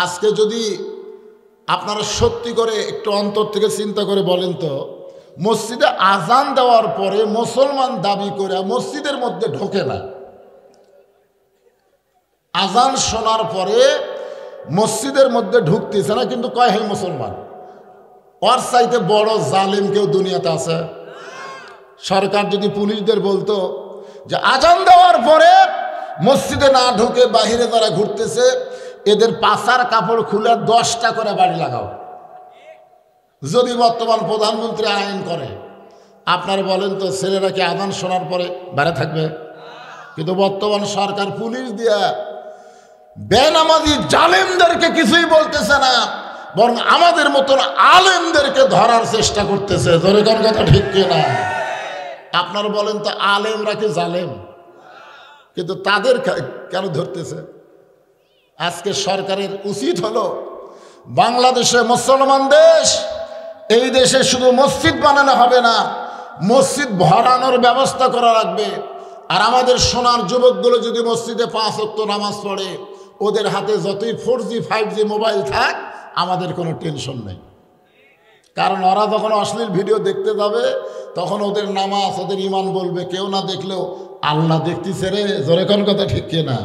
আজকে যদি আপনারা সত্যি করে একটু অন্তর থেকে চিন্তা করে বলেন তো, মসজিদে আজান দেওয়ার পরে মুসলমান দাবি করে মসজিদের মধ্যে ঢোকে না, আজান শোনার পরে মসজিদের মধ্যে ঢুকতেছে না, কিন্তু কয় হে মুসলমান। ওর চাইতে বড় জালিম কেউ দুনিয়াতে আছে? সরকার যদি পুলিশদের বলতো যে আজান দেওয়ার পরে মসজিদে না ঢুকে বাহিরে যারা ঘুরতেছে এদের পাছার কাপড় খুলে 10টা করে বাড়ি লাগাও, যদি বর্তমান প্রধানমন্ত্রী আইন করে, আপনার বলেন তো ছেলেরা কি আজান শোনার পরে বাইরে থাকবে? কিন্তু বর্তমান সরকার পুলিশ দিয়া বেনামাজি জালেমদেরকে কিছুই বলতেছে না, বরং আমাদের মতন আলেমদেরকে ধরার চেষ্টা করতেছে। ধরে কোন কথা ঠিক কিনা? আপনার বলেন তো আলেমরা কি জালেম? কিন্তু তাদের কেন ধরতেছে? আজকে সরকারের উচিত হলো বাংলাদেশে মুসলমান দেশ, এই দেশে শুধু মসজিদ বানানো হবে না, মসজিদ ভরানোর ব্যবস্থা করা লাগবে। আর আমাদের সোনার যুবকগুলো যদি মসজিদে 5 ওয়াক্ত নামাজ পড়ে, ওদের হাতে যতই 4G 5G মোবাইল থাক আমাদের কোনো টেনশন নেই। কারণ ওরা যখন অশ্লীল ভিডিও দেখতে যাবে তখন ওদের নামাজ, ওদের ইমান বলবে কেউ না দেখলেও আল্লাহ দেখতেছে রে। জোরে কোন কথা ঠিক কিনা?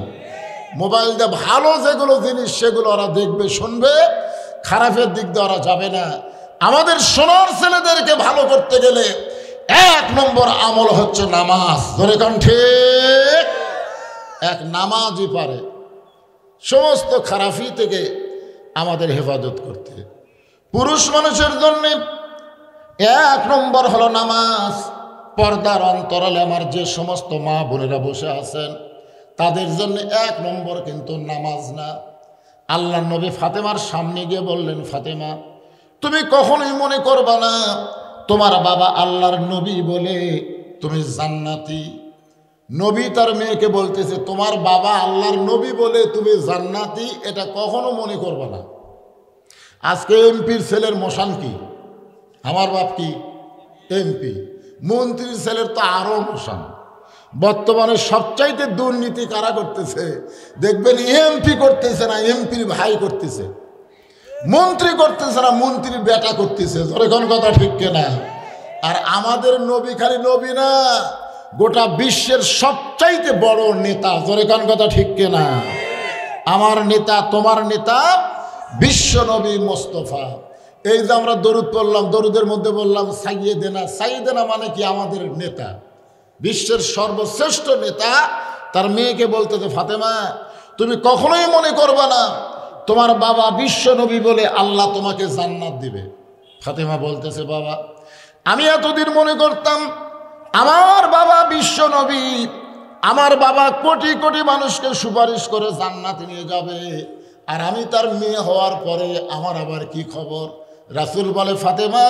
মোবাইল দিয়ে ভালো যেগুলো জিনিস সেগুলো ওরা দেখবে, শুনবে, খারাপের দিক দিয়ে ওরা যাবে না। আমাদের সোনার ছেলেদেরকে ভালো করতে গেলে 1 নম্বর আমল হচ্ছে নামাজ। ধরে কোন ঠিক? এক নামাজই পারে সমস্ত খারাপি থেকে আমাদের হেফাজত করতে। পুরুষ মানুষের জন্য 1 নম্বর হলো নামাজ। পর্দার অন্তরালে আমার যে সমস্ত মা বোনেরা বসে আছেন তাদের জন্য 1 নম্বর কিন্তু নামাজ না। আল্লাহ নবী ফাতেমার সামনে গিয়ে বললেন, ফাতেমা তুমি কখনোই মনে করবা না তোমার বাবা আল্লাহর নবী বলে তুমি জান্নাতি। নবী তার মেয়েকে বলতেছে তোমার বাবা আল্লাহর নবী বলে তুমি জান্নাতি, এটা কখনো মনে করবা না। আজকে এমপির ছেলের মশান কি? আমার বাপ কি এমপি, মন্ত্রীর ছেলের তো আরো মশান। বর্তমানে সবচাইতে দুর্নীতি কারা করতেছে দেখবেন, এমপি করতেছে না, এমপির ভাই করতেছে, মন্ত্রী করতেছে না, মন্ত্রীর বেটা করতেছে। যখন কথা ঠিক কিনা? আর আমাদের নবী খালি নবী না, গোটা বিশ্বের সবচাইতে বড় নেতা। যখন কথা ঠিক কিনা? আমার নেতা, তোমার নেতা বিশ্ব নবী মোস্তফা। এই যে আমরা দরুদ পড়লাম, দরুদের মধ্যে বললাম সাইয়েদেনা। সাইয়েদেনা মানে কি? আমাদের নেতা, বিশ্বের সর্বশ্রেষ্ঠ নেতা। তার মেয়েকে বলতেছে, ফাতেমা তুমি কখনোই মনে করবে না তোমার বাবা বিশ্ব নবী বলে আল্লাহ তোমাকে জান্নাত দিবে। ফাতেমা বলতেছে, বাবা আমি এতদিন মনে করতাম আমার বাবা বিশ্ব নবী, আমার বাবা কোটি কোটি মানুষকে সুপারিশ করে জান্নাতে নিয়ে যাবে, আর আমি তার মেয়ে হওয়ার পরে আমার আবার কি খবর? রাসূল বলে, ফাতেমা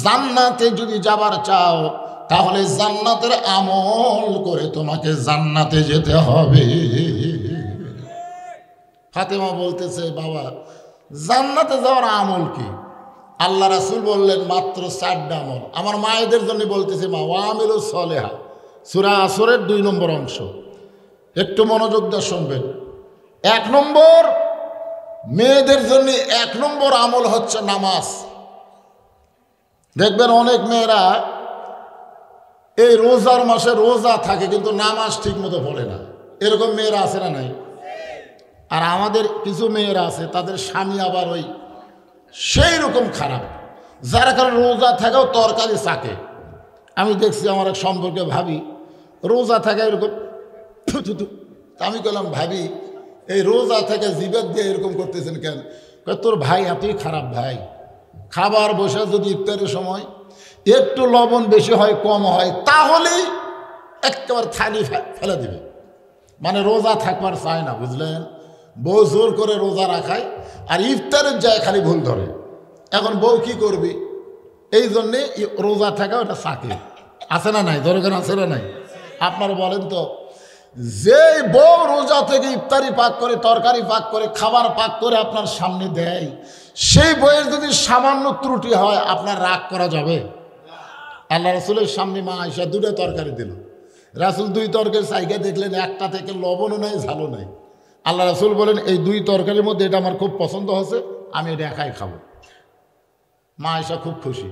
জান্নাতে যদি যাবার চাও তাহলে জান্নাতের আমল করে তোমাকে জান্নাতে যেতে হবে। ফাতেমা বলতেছে, বাবা জান্নাতে যাওয়ার আমল কি? আল্লাহ রাসূল বললেন, মাত্র 4টা আমল। আমার মায়েদের জন্য বলতেছে, মা ওয়ামিলুস সলিহা, সূরা আসরের 2 নম্বর অংশ, একটু মনোযোগ দিয়ে শুনবেন। 1 নম্বর, মেয়েদের জন্য 1 নম্বর আমল হচ্ছে নামাজ। দেখবেন অনেক মেয়েরা এই রোজার মাসে রোজা থাকে কিন্তু নামাজ ঠিক মতো পড়ে না, এরকম মেয়েরা আছে না নাই? আর আমাদের কিছু মেয়েরা আছে তাদের স্বামী আবার ওই সেই রকম খারাপ, যারা কারণে রোজা থাকেও তরকারি চাকে। আমি দেখছি আমার এক সম্পর্কে ভাবি রোজা থাকে এরকম, আমি বললাম, ভাবি এই রোজা থেকে জিবের দিয়ে এরকম করতেছেন কেন? তোর ভাই এতই খারাপ ভাই, খাবার বসে যদি ইফতারের সময় একটু লবণ বেশি হয় কম হয় তাহলেই একেবারে থালি ফেলে দিবে, মানে রোজা থাকবার চায় না, বুঝলেন? বউ জোর করে রোজা রাখায় আর ইফতারের যায় খালি ভুল ধরে। এখন বউ কি করবি? এই জন্যে রোজা থাকা ওটা চাকে, আছে না নাই? দরকার আছে না নাই? আপনারা বলেন তো, যে বউ রোজা থেকে ইফতারি পাক করে, তরকারি পাক করে, খাবার পাক করে আপনার সামনে দেয়, সেই বইয়ের যদি সামান্য ত্রুটি হয় আপনার রাগ করা যাবে? আল্লাহ রাসূলের সামনে মা আয়েশা 2টা তরকারি দিল, রাসূল 2 তরকারি চাইকে দেখলেন একটা থেকে লবণও নাই ঝালও নাই। আল্লাহ রাসূল বলেন, এই 2 তরকারির মধ্যে এটা আমার খুব পছন্দ হয়েছে, আমি এটা একাই খাবো। মা আয়েশা খুব খুশি।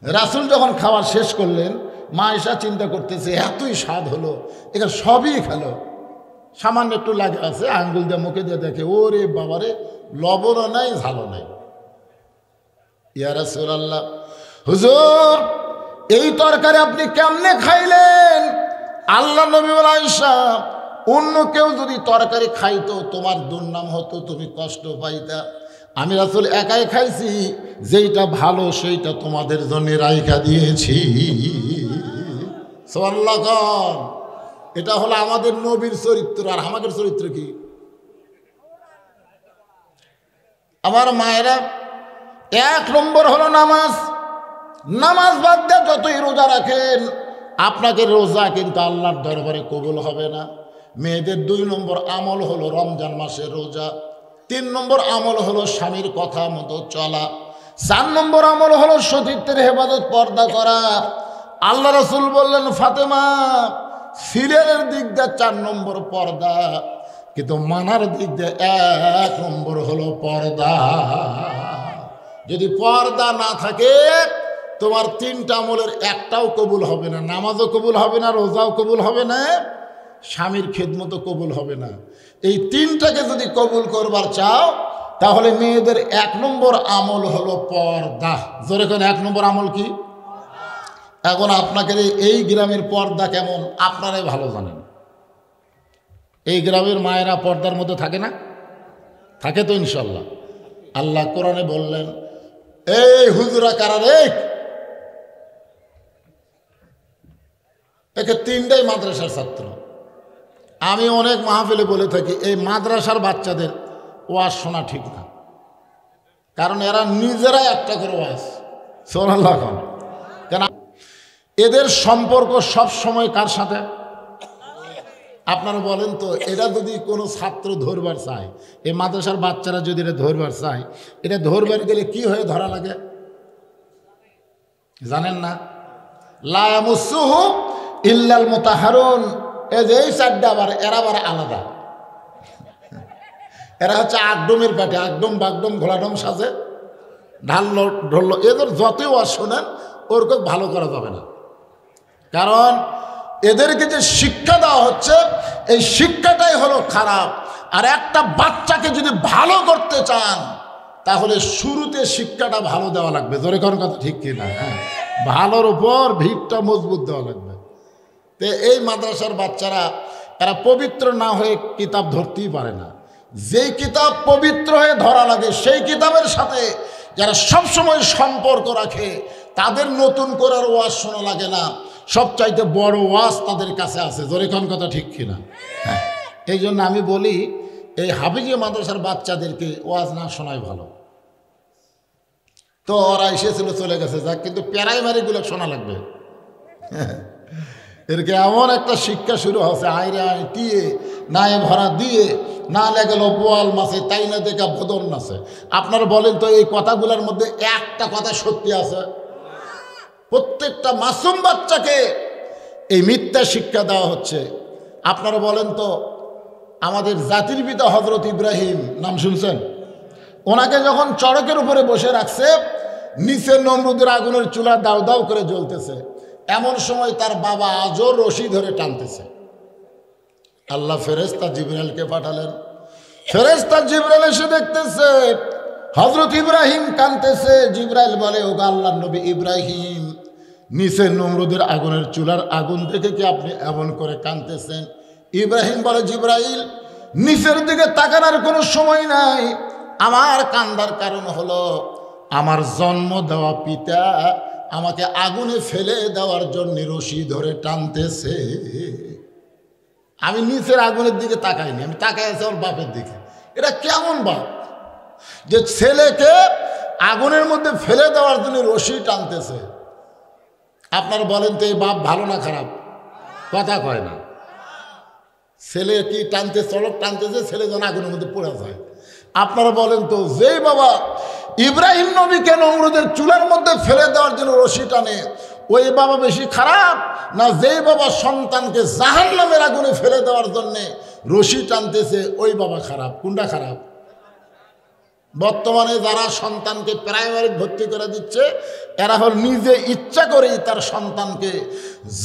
রাসূল যখন খাওয়া শেষ করলেন, মা আয়েশা চিন্তা করতেছে এতই স্বাদ হলো, এখানে সবই খেলো, সামান্য একটু লাগে আছে, আঙ্গুল দিয়ে মুখে দিয়ে দেখে, ওরে বাবারে লবণও নাই ঝালও নাই। ইয়া রাসূলুল্লাহ, হুজুর এই তরকারি আপনি কেমনে খাইলেন? আল্লাহ নবী বলেন, আয়েশা অন্য কেউ যদি তরকারি খাইতো তোমার দুর্নাম হতো, তুমি কষ্ট পাইতা। আমি রাসূল একাই খাইছি, যেইটা ভালো সেইটা তোমাদের জন্য রাইখা দিয়েছি। সুবহানাল্লাহ। এটা হলো আমাদের নবীর চরিত্র। আর আমাদের চরিত্র কি? আমার মায়েরা, 1 নম্বর হলো নামাজ। নামাজ বাদ দিয়ে যতই রোজা রাখেন আপনাকে রোজা কিন্তু আল্লাহর দরবারে কবুল হবে না। মেয়েদের 2 নম্বর আমল হলো রমজান মাসের রোজা। 3 নম্বর আমল হলো স্বামীর কথা মতো চলা। 4 নম্বর আমল হলো সতীত্বের হেফাজত, পর্দা করা। আল্লাহ রাসূল বললেন, ফাতেমা সিরিয়ালের দিক দিয়ে 4 নম্বর পর্দা, কিন্তু মানার দিক দিয়ে 1 নম্বর হলো পর্দা। যদি পর্দা না থাকে তোমার 3টা আমলের একটাও কবুল হবে না, নামাজও কবুল হবে না, রোজাও কবুল হবে না, স্বামীর খেদমতও কবুল হবে না। এই 3টাকে যদি কবুল করবার চাও তাহলে মেয়েদের 1 নম্বর আমল হলো পর্দা। জোরে কোন 1 নম্বর আমল কি? এখন আপনাকে এই গ্রামের পর্দা কেমন আপনারাই ভালো জানেন। এই গ্রামের মায়েরা পর্দার মধ্যে থাকে না? থাকে তো ইনশাল্লাহ। আল্লাহ কোরআনে বললেন, এই হুজুরা কারা রে? একে 3টাই মাদ্রাসার ছাত্র। আমি অনেক মাহফিলে বলে থাকি, এই মাদ্রাসার বাচ্চাদের ওয়াজ শোনা ঠিক না, কারণ এরা নিজেরাই একটা করে ওয়াজ। সুবহানাল্লাহ। কেন? এদের সম্পর্ক সব সময় কার সাথে? আপনারা বলেন তো, এটা যদি কোনো ছাত্র ধরবার চায়, এই মাদ্রাসার বাচ্চারা যদি এটা ধরবার চায়, এটা ধরবার গেলে কি হয়ে ধরা লাগে জানেন না? লা ইয়ামাসসুহু ইল্লাল মুতাহহারুন। এই যে এই চারটা আবার এরা আবার আলাদা। এরা হচ্ছে আকডমের পাটে, আকডম বাগডম ঘোড়াডম সাজে, ঢাললো ঢললো। এদের যতই ওয়াজ শোনেন ওরকম ভালো করা যাবে না, কারণ এদেরকে যে শিক্ষা দেওয়া হচ্ছে এই শিক্ষাটাই হলো খারাপ। আর একটা বাচ্চাকে যদি ভালো করতে চান তাহলে শুরুতে শিক্ষাটা ভালো দেওয়া লাগবে। জোরে কোন কথা ঠিক কিনা? হ্যাঁ, ভালোর উপর ভিতটা মজবুত দেওয়া লাগবে। তো এই মাদ্রাসার বাচ্চারা এরা পবিত্র না হয়ে কিতাব ধরতেই পারে না। যেই কিতাব পবিত্র হয়ে ধরা লাগে সেই কিতাবের সাথে যারা সবসময় সম্পর্ক রাখে তাদের নতুন করে আর ওয়াজ শোনা লাগে না। সবচাইতে বড় ওয়াজ তাদের কাছে আছে। জোরে কোন কথা ঠিক কিনা? হ্যাঁ, এই জন্য আমি বলি এই হাফিজি মাদ্রাসার বাচ্চাদেরকে ওয়াজ না শোনাই ভালো। তো ওরা এসেছিল চলে গেছে যাক, কিন্তু প্রাইমারিগুলো শোনা লাগবে। এরকে এমন একটা শিক্ষা শুরু হচ্ছে, আইরে আয় টিয়ে নায়ে ভরা দিয়ে না লেগেল বোয়াল মাছে তাই না দেখা বদল নাছে। আপনারা বলেন তো এই কথাগুলোর মধ্যে একটা কথা সত্যি আছে? প্রত্যেকটা মাসুম বাচ্চাকে এই মিথ্যা শিক্ষা দেওয়া হচ্ছে। আপনারা বলেন তো, আমাদের জাতির পিতা হযরত ইব্রাহিম নাম শুনছেন? ওনাকে যখন চড়কের উপরে বসে রাখছে, নিচে নমরুদের আগুনের চুলা দাউ দাউ করে জ্বলতেছে, এমন সময় তার বাবা আজও রশি ধরে টানতেছে। আল্লাহ ফেরেশতা জিবরাইলকে পাঠালেন। ফেরেশতা জিবরাইল এসে দেখতেছে হযরত ইব্রাহিম কাঁদতেছে। জিবরাইল বলে, ও আল্লাহর নবী ইব্রাহিম, নিচে নমরুদের আগুনের চুলার আগুন দেখে কি আপনি এমন করে কাঁদতেছেন? ইব্রাহিম বলে, জিবরাইল, নিচের দিকে তাকানোর কোনো সময় নাই। আমার কান্দার কারণ হলো আমার জন্ম দেওয়া পিতা আমাকে আগুনে ফেলে দেওয়ার জন্য রশি ধরে টানতেছে। আমি নিচের আগুনের দিকে তাকাইনি, আমি তাকাই আছি ওর বাপের দিকে। এটা কেমন বাপ যে ছেলেকে আগুনের মধ্যে ফেলে দেওয়ার জন্য রশি টানতেছে? আপনারা বলেন তো এই বাপ ভালো না খারাপ? কথা কয় না। ছেলে কি টানতে চলক টানতেছে, ছেলে যেন আগুনের মধ্যে পড়ে যায়। আপনারা বলেন তো, যেই বাবা ইব্রাহিম নবীকে নমরুদের চুলার মধ্যে ফেলে দেওয়ার জন্য রশি টানে, ওই বাবা বেশি খারাপ না যেই বাবা সন্তানকে জাহান্নামের আগুনে ফেলে দেওয়ার জন্য রশি টানতেছে ওই বাবা খারাপ? কোনটা খারাপ? বর্তমানে যারা সন্তানকে প্রাইমারি ভর্তি করে দিচ্ছে এরা হল নিজে ইচ্ছা করেই তার সন্তানকে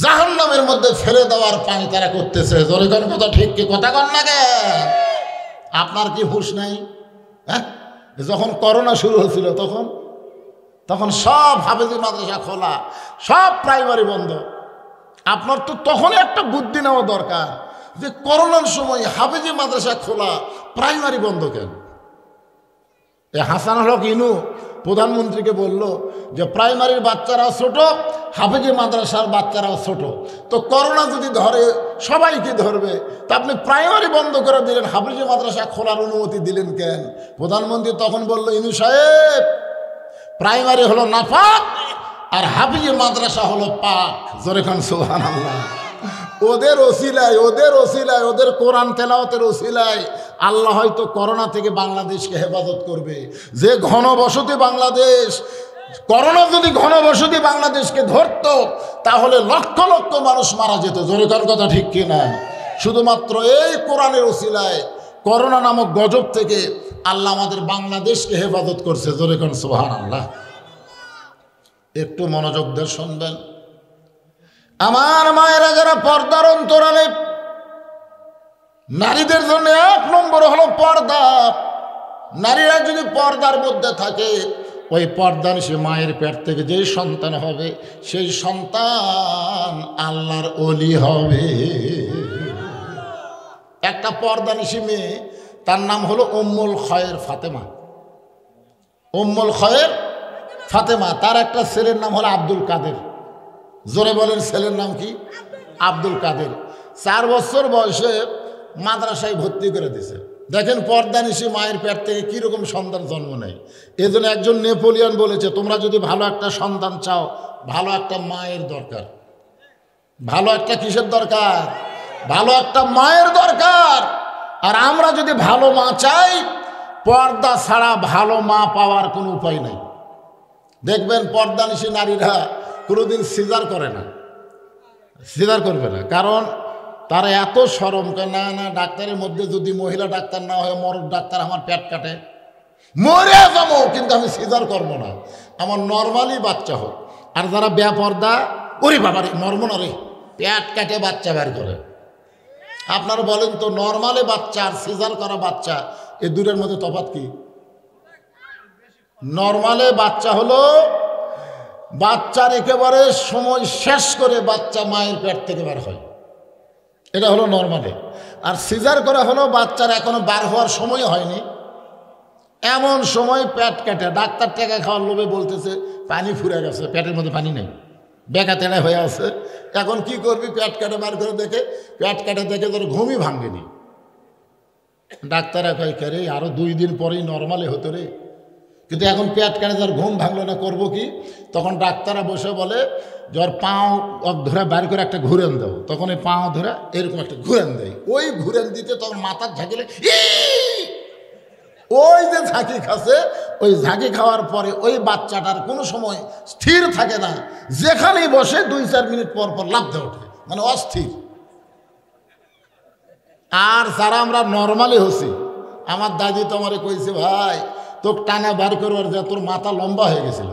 জাহান্নামের মধ্যে ফেলে দেওয়ার পানি তারা করতেছে। জোরে কোন কথা ঠিক কি? কথা কন না কে? আপনার কি হুঁশ নাই? হ্যাঁ, যখন করোনা শুরু হয়েছিল তখন সব হাফেজি মাদ্রাসা খোলা, সব প্রাইমারি বন্ধ। আপনার তো তখনই একটা বুদ্ধি নেওয়া দরকার যে করোনার সময় হাফেজি মাদ্রাসা খোলা, প্রাইমারি বন্ধ কেন? হাসান হক ইনু প্রধানমন্ত্রীকে বলল যে প্রাইমারির বাচ্চারাও ছোট, হাফেজি মাদ্রাসার বাচ্চারাও ছোট, তো করোনা যদি ধরে সবাইকে ধরবে, তা আপনি প্রাইমারি বন্ধ করে দিলেন, হাফেজি মাদ্রাসা খোলার অনুমতি দিলেন কেন? প্রধানমন্ত্রী তখন বলল, ইনু সাহেব, প্রাইমারি হলো নাপাক আর হাফেজি মাদ্রাসা হলো পাক। জোরে খান সুবহানাল্লাহ। ওদের ওসিলায় ওদের কোরআন তেলাওয়াতের ওসিলায় আল্লাহ হয়তো করোনা থেকে বাংলাদেশকে হেফাজত করবে। যে ঘনবসতি বাংলাদেশ, করোনা যদি ঘনবসতি বাংলাদেশকে ধরতো তাহলে লক্ষ লক্ষ মানুষ মারা যেত। জোরে কার কথা ঠিক কিনা? শুধুমাত্র এই কোরআনের ওসিলায় করোনা নামক গজব থেকে আল্লাহ আমাদের বাংলাদেশকে হেফাজত করছে। জোরে কান সুবহানাল্লাহ। একটু মনোযোগ দিয়ে শুনবেন। আমার মায়েরা যারা পর্দার অন্তরালে, নারীদের জন্য 1 নম্বর হলো পর্দা। নারীরা যদি পর্দার মধ্যে থাকে, ওই পর্দানিশী মায়ের পেট থেকে যেই সন্তান হবে সেই সন্তান আল্লাহর ওলি হবে। একটা পর্দানিশী মেয়ে, তার নাম হলো উম্মুল খয়ের ফাতেমা। উম্মুল খয়ের ফাতেমা, তার একটা ছেলের নাম হলো আব্দুল কাদের। জোরে বলেন, ছেলের নাম কি? আব্দুল কাদের। 4 বছর বয়সে মাদ্রাসায় ভর্তি করে দিছে। দেখেন পর্দানিশী মায়ের পেট থেকে কীরকম সন্তান জন্ম নেয়। এই জন্য একজন নেপোলিয়ন বলেছে, তোমরা যদি ভালো একটা সন্তান চাও, ভালো একটা মায়ের দরকার। ভালো একটা কিসের দরকার? ভালো একটা মায়ের দরকার। আর আমরা যদি ভালো মা চাই, পর্দা ছাড়া ভালো মা পাওয়ার কোনো উপায় নেই। দেখবেন পর্দানিশী নারীরা কোনোদিন সিজার করে না, সিজার করবে না, কারণ তারা এত শরম করে, না না ডাক্তারের মধ্যে যদি মহিলা ডাক্তার না হয়, মরদ ডাক্তার, আমার পেট কাটে, মরে যাবো, কিন্তু আমি সিজার করবো না, আমার নর্মালি বাচ্চা হোক। আর যারা বেপর্দা, ওরে বাবারে মর্ম না রে, পেট কাটে বাচ্চা বের করে। আপনারা বলেন তো, নর্মালি বাচ্চা আর সিজার করা বাচ্চা, এই দুটোর মধ্যে তফাৎ কি? নর্মালে বাচ্চা হলো বাচ্চার একেবারে সময় শেষ করে বাচ্চা মায়ের পেট থেকে বের হয়, এটা হলো নর্মালে। আর সিজার করা হলো বাচ্চার এখনো বার হওয়ার সময় হয়নি, এমন সময় পেট কাটে, ডাক্তার টাকা খাওয়ার লোভে বলতেছে পানি ফুরে গেছে, পেটের মধ্যে পানি নেই, বেকা তেড়া হয়ে আছে। এখন কি করবি, পেট কাটে বার করে দেখে, পেট কাটে দেখে তোর ঘুমই ভাঙেনি। ডাক্তার কয় কে রে, আরো 2 দিন পরেই নর্মালে হতো রে, কিন্তু এখন পেট কাটে যার ঘুম ভাঙলো না, করবো কি? তখন ডাক্তাররা বসে বলে, যার পাও ধরে বার করে একটা ঘুরেন দাও, তখন এই পাও ধরে এরকম একটা ঘুরেন দেয়, ওই ঘুরেন দিতে তখন মাথার ঝাঁকিলে ওই যে ঝাঁকি খাচ্ছে, ওই ঝাঁকি খাওয়ার পরে ওই বাচ্চাটার কোনো সময় স্থির থাকে না, যেখানেই বসে 2-4 মিনিট পর পর লাফতে ওঠে, মানে অস্থির। আর যারা আমরা নর্মালি হচ্ছি, আমার দাদি তো আমারে কইছে, ভাই তোকে টানা বার করবার যে তোর মাথা লম্বা হয়ে গেছিল,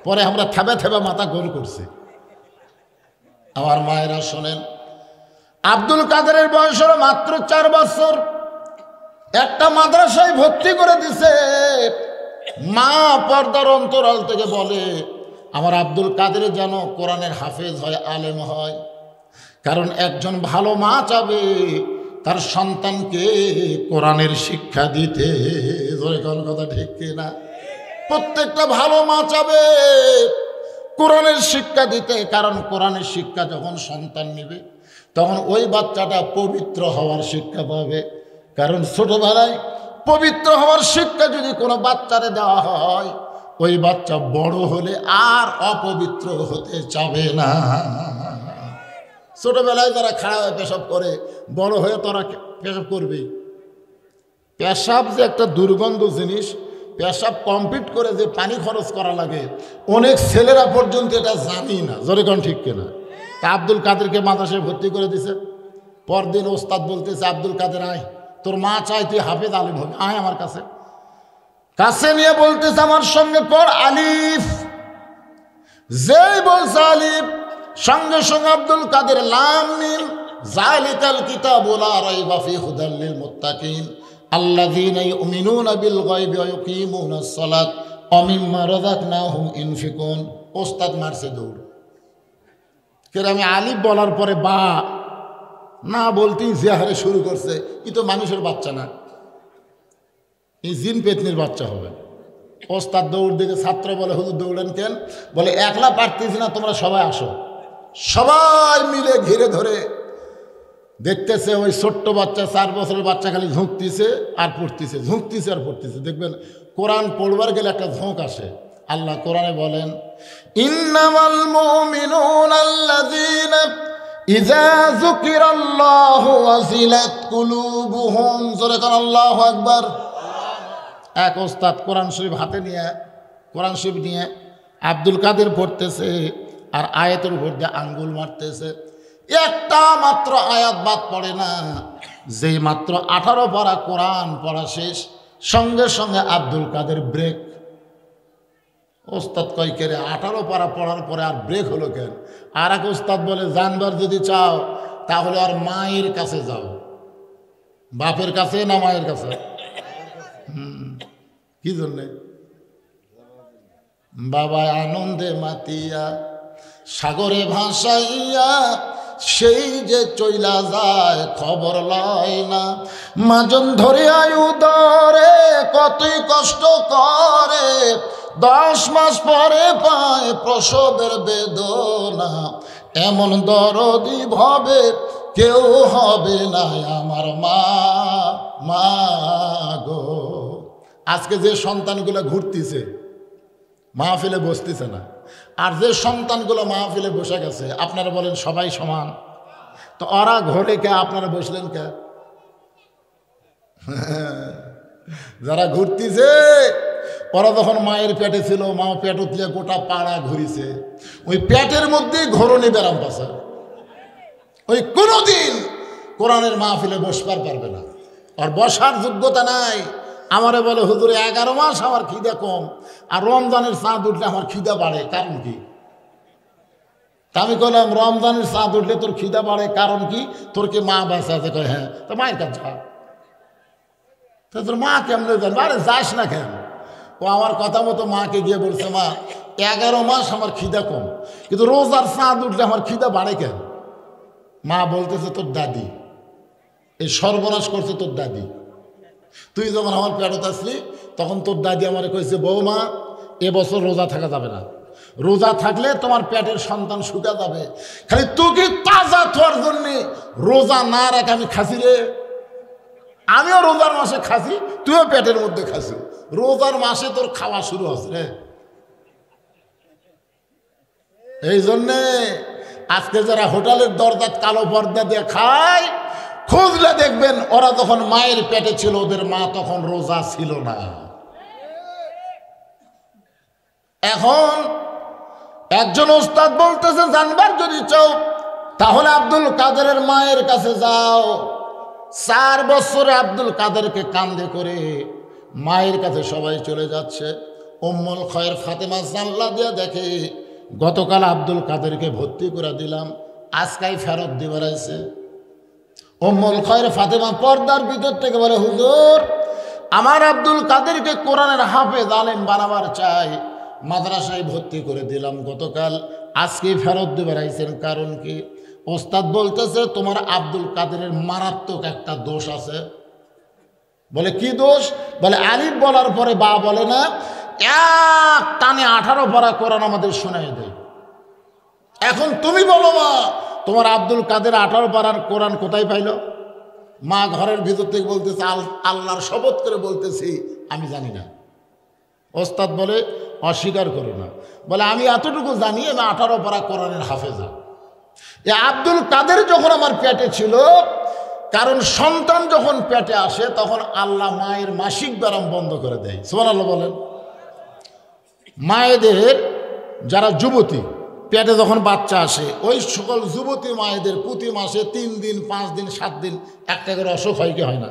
পরে আমরা থেবে থেবে মাথা গোল করছি। আমার মায়েরা শোনেন, আব্দুল কাদেরের বয়স হলো মাত্র 4 বছর, একটা মাদ্রাসায় ভর্তি করে দিছে। মা পর্দার অন্তরাল থেকে বলে, আমার আব্দুল কাদের যেন কোরআনের হাফেজ হয়, আলেম হয়, কারণ একজন ভালো মা চাবে তার সন্তানকে কোরআনের শিক্ষা দিতে। ধরে কোন কথা ঠিক কিনা? প্রত্যেকটা ভালো মা চাবে কোরআনের শিক্ষা দিতে, কারণ কোরআনের শিক্ষা যখন সন্তান নেবে তখন ওই বাচ্চাটা পবিত্র হওয়ার শিক্ষা পাবে। কারণ ছোটবেলায় পবিত্র হওয়ার শিক্ষা যদি কোনো বাচ্চারে দেওয়া হয়, ওই বাচ্চা বড় হলে আর অপবিত্র হতে চাবে না। ছোটবেলায় যারা খাড়া হয়ে পেশাব করে, বড় হয়ে তারা পেশাব করবে। পেশাব যে একটা দুর্গন্ধ জিনিস, পেশাব কমপ্লিট করে যে পানি খরচ করা লাগে, অনেক ছেলেরা পর্যন্ত এটা জানি না। জোরে কোন ঠিক কিনা? তা আব্দুল কাদেরকে মাদ্রাসায় ভর্তি করে দিছে। পরদিন ওস্তাদ বলতেছে, আব্দুল কাদের আয়, তোর মা চাই তুই হাফেজ আলিম হবে, আয় আমার কাছে। কাছে নিয়ে বলতেছে, আমার সঙ্গে পড় আলিফ। যেই বলছে আলিফ, সঙ্গে সঙ্গে আব্দুল কাদের লাম মিম যালিকাল কিতাবু লা রাইবা ফীহি হুদাল লিল মুত্তাকিন আল্লাযীনা ইউমিনুনা বিল গায়বি ওয়া ইউকিমুনাস সালাত ওয়া মিম্মা রাযাকনাহুম ইনফিকুন। ওস্তাদ মারছে দৌড়। কেন আমি আলিফ বলার পরে বা না বলতেই যে হারে শুরু করছে, ই তো মানুষের বাচ্চা না, এই জিন পেতনির বাচ্চা হবে। ওস্তাদ দৌড় দিকে, ছাত্র বলে, হুজুর দৌড়েন কেন? বলে একলা পারতেছি না, তোমরা সবাই আসো। সবাই মিলে ঘিরে ধরে দেখতেছে ওই ছোট্ট বাচ্চা, 4 বছরের বাচ্চা খালি ঝুঁকতেছে আর পড়তেছে, ঝুঁকতেছে আর পড়তেছে। দেখবেন কোরআন পড়বার গেলে একটা ঝোঁক আসে। আল্লাহ কোরআনে বলেন, ইন্নামাল মুমিনুনা আল্লাযীনা ইযা যুকিরাল্লাহু ওয়াজিলাত কুলুবুহুম। জোরে কোন আল্লাহু আকবার। এক ওস্তাদ কোরআন শরীফ হাতে নিয়ে, কোরআন শরীফ নিয়ে আব্দুল কাদের পড়তেছে আর আয়াতের উপর দিয়ে আঙ্গুল মারতেছে। একটা মাত্র আয়াত বাদ পড়ে না। যেই মাত্র 18 পারা কোরআন পড়া শেষ, সঙ্গে সঙ্গে আব্দুল কাদের ব্রেক। ওস্তাদ কয়, কে রে, 18 পারা পড়ার পরে আর ব্রেক হলো কেন? আর এক ওস্তাদ বলে, জানবার যদি চাও তাহলে আর মায়ের কাছে যাও। বাপের কাছে না মায়ের কাছে? কি জন্যে? বাবা আনন্দে মাতিয়া সাগরে ভাসাইয়া সেই যে চইলা যায় খবর লয় না। মাজন ধরে আয়ু ধরে কতই কষ্ট করে, 10 মাস পরে পায় প্রসবের বেদনা। এমন দরদি ভাবে কেউ হবে না আমার মা, মা গো। আজকে যে সন্তানগুলো ঘুরতেছে, মাহফিলে বসতেছে না, আর যে সন্তানগুলো মাহফিলে বসে গেছে, আপনারা বলেন সবাই সমান? তো ওরা ঘরে কে, আপনারা বসলেন কে? যারা ঘুরতেছে ওরা যখন মায়ের পেটে ছিল, মা পেট উঠলে গোটা পাড়া ঘুরিছে, ওই পেটের মধ্যেই ঘরণী ব্যারাম পাশে, ওই কোনোদিন কোরআনের মাহফিলে বসবার পারবে না, আর বসার যোগ্যতা নাই। আমারে বলে হুজুরে 11 মাস আমার খিদা কম, আর রমজানের চাঁদ উঠলে আমার খিদা বাড়ে, কারণ কি? তা আমি বললাম রমজানের চাঁদ উঠলে তোর খিদা বাড়ে কারণ কি? তোর কি মা বাচ্চা আছে? কয় হ্যাঁ। তো মায়ের কাছে যা। তা তোর মা কেমনে জানবে? আরে যাস না কেন? ও আমার কথা মতো মাকে গিয়ে বলছে, মা 11 মাস আমার খিদা কম, কিন্তু রোজার চাঁদ উঠলে আমার খিদা বাড়ে কেন? মা বলতেছে তোর দাদি এই সর্বনাশ করছে, তোর দাদি। তুই যখন আমার পেটত আসলি তখন তোর দাদি আমারে কইছে, বৌমা এবছর রোজা থাকা যাবে না, রোজা থাকলে তোমার পেটের সন্তান শুকা যাবে, খালি তোকে তাজা থাকার জন্য রোজা না রেখে আমি খাসি রে। আমিও রোজার মাসে খাসি, তুইও পেটের মধ্যে খাসি, রোজার মাসে তোর খাওয়া শুরু হচ্ছে রে। এই জন্যে আজকে যারা হোটেলের দরজাত কালো পর্দা দিয়ে খায়, খুঁজলে দেখবেন ওরা যখন মায়ের পেটে ছিল ওদের মা তখন রোজা ছিল না। এখন একজন ওস্তাদ বলতেছে, জানবার যদি চাও তাহলে আব্দুল কাদেরের মায়ের কাছে যাও। 4 বছরে আব্দুল কাদেরকে কান্দে করে মায়ের কাছে সবাই চলে যাচ্ছে। উম্মুল খয়ের ফাতেমা জানলা দিয়া দেখে গতকাল আব্দুল কাদেরকে ভর্তি করে দিলাম, আজকাই ফেরত দিবার আইছে। উম্মুল খয়ের ফাতেমা পর্দার ভিতর থেকে বলে, হুজুর আমার আব্দুল কাদেরকে কোরআনের হাফেজ আলেম বানাবার চাই, মাদ্রাসায় ভর্তি করে দিলাম গতকাল, আজকেই ফেরত দিবার আইছেন, কারণ কি? ওস্তাদ বলতেছে তোমার আব্দুল কাদেরের মারাত্মক একটা দোষ আছে। বলে কি দোষ? বলে আলিফ বলার পরে বা বলে না, এক টানে 18 পারা কোরআন আমাদের শোনায় দেয়। এখন তুমি বলো মা, তোমার আব্দুল কাদের 18 পারার কোরআন কোথায় পাইল? মা ঘরের ভিতর থেকে বলতেছে, আল্লাহর শপথ করে বলতেছি আমি জানি না। ওস্তাদ বলে অস্বীকার করো না, বলে আমি এতটুকু জানি আমি 18 পারা কোরআনের হাফেজা। এ আব্দুল কাদের যখন আমার পেটে ছিল, কারণ সন্তান যখন পেটে আসে তখন আল্লাহ মায়ের মাসিক ব্যারাম বন্ধ করে দেয়। সুবহানাল্লাহ বলেন। মায়েদের যারা যুবতী পেটে যখন বাচ্চা আসে, ওই সকল যুবতী মায়েদের প্রতি মাসে 3 দিন 5 দিন 7 দিন একটা করে অসুখ হয় কি হয় না?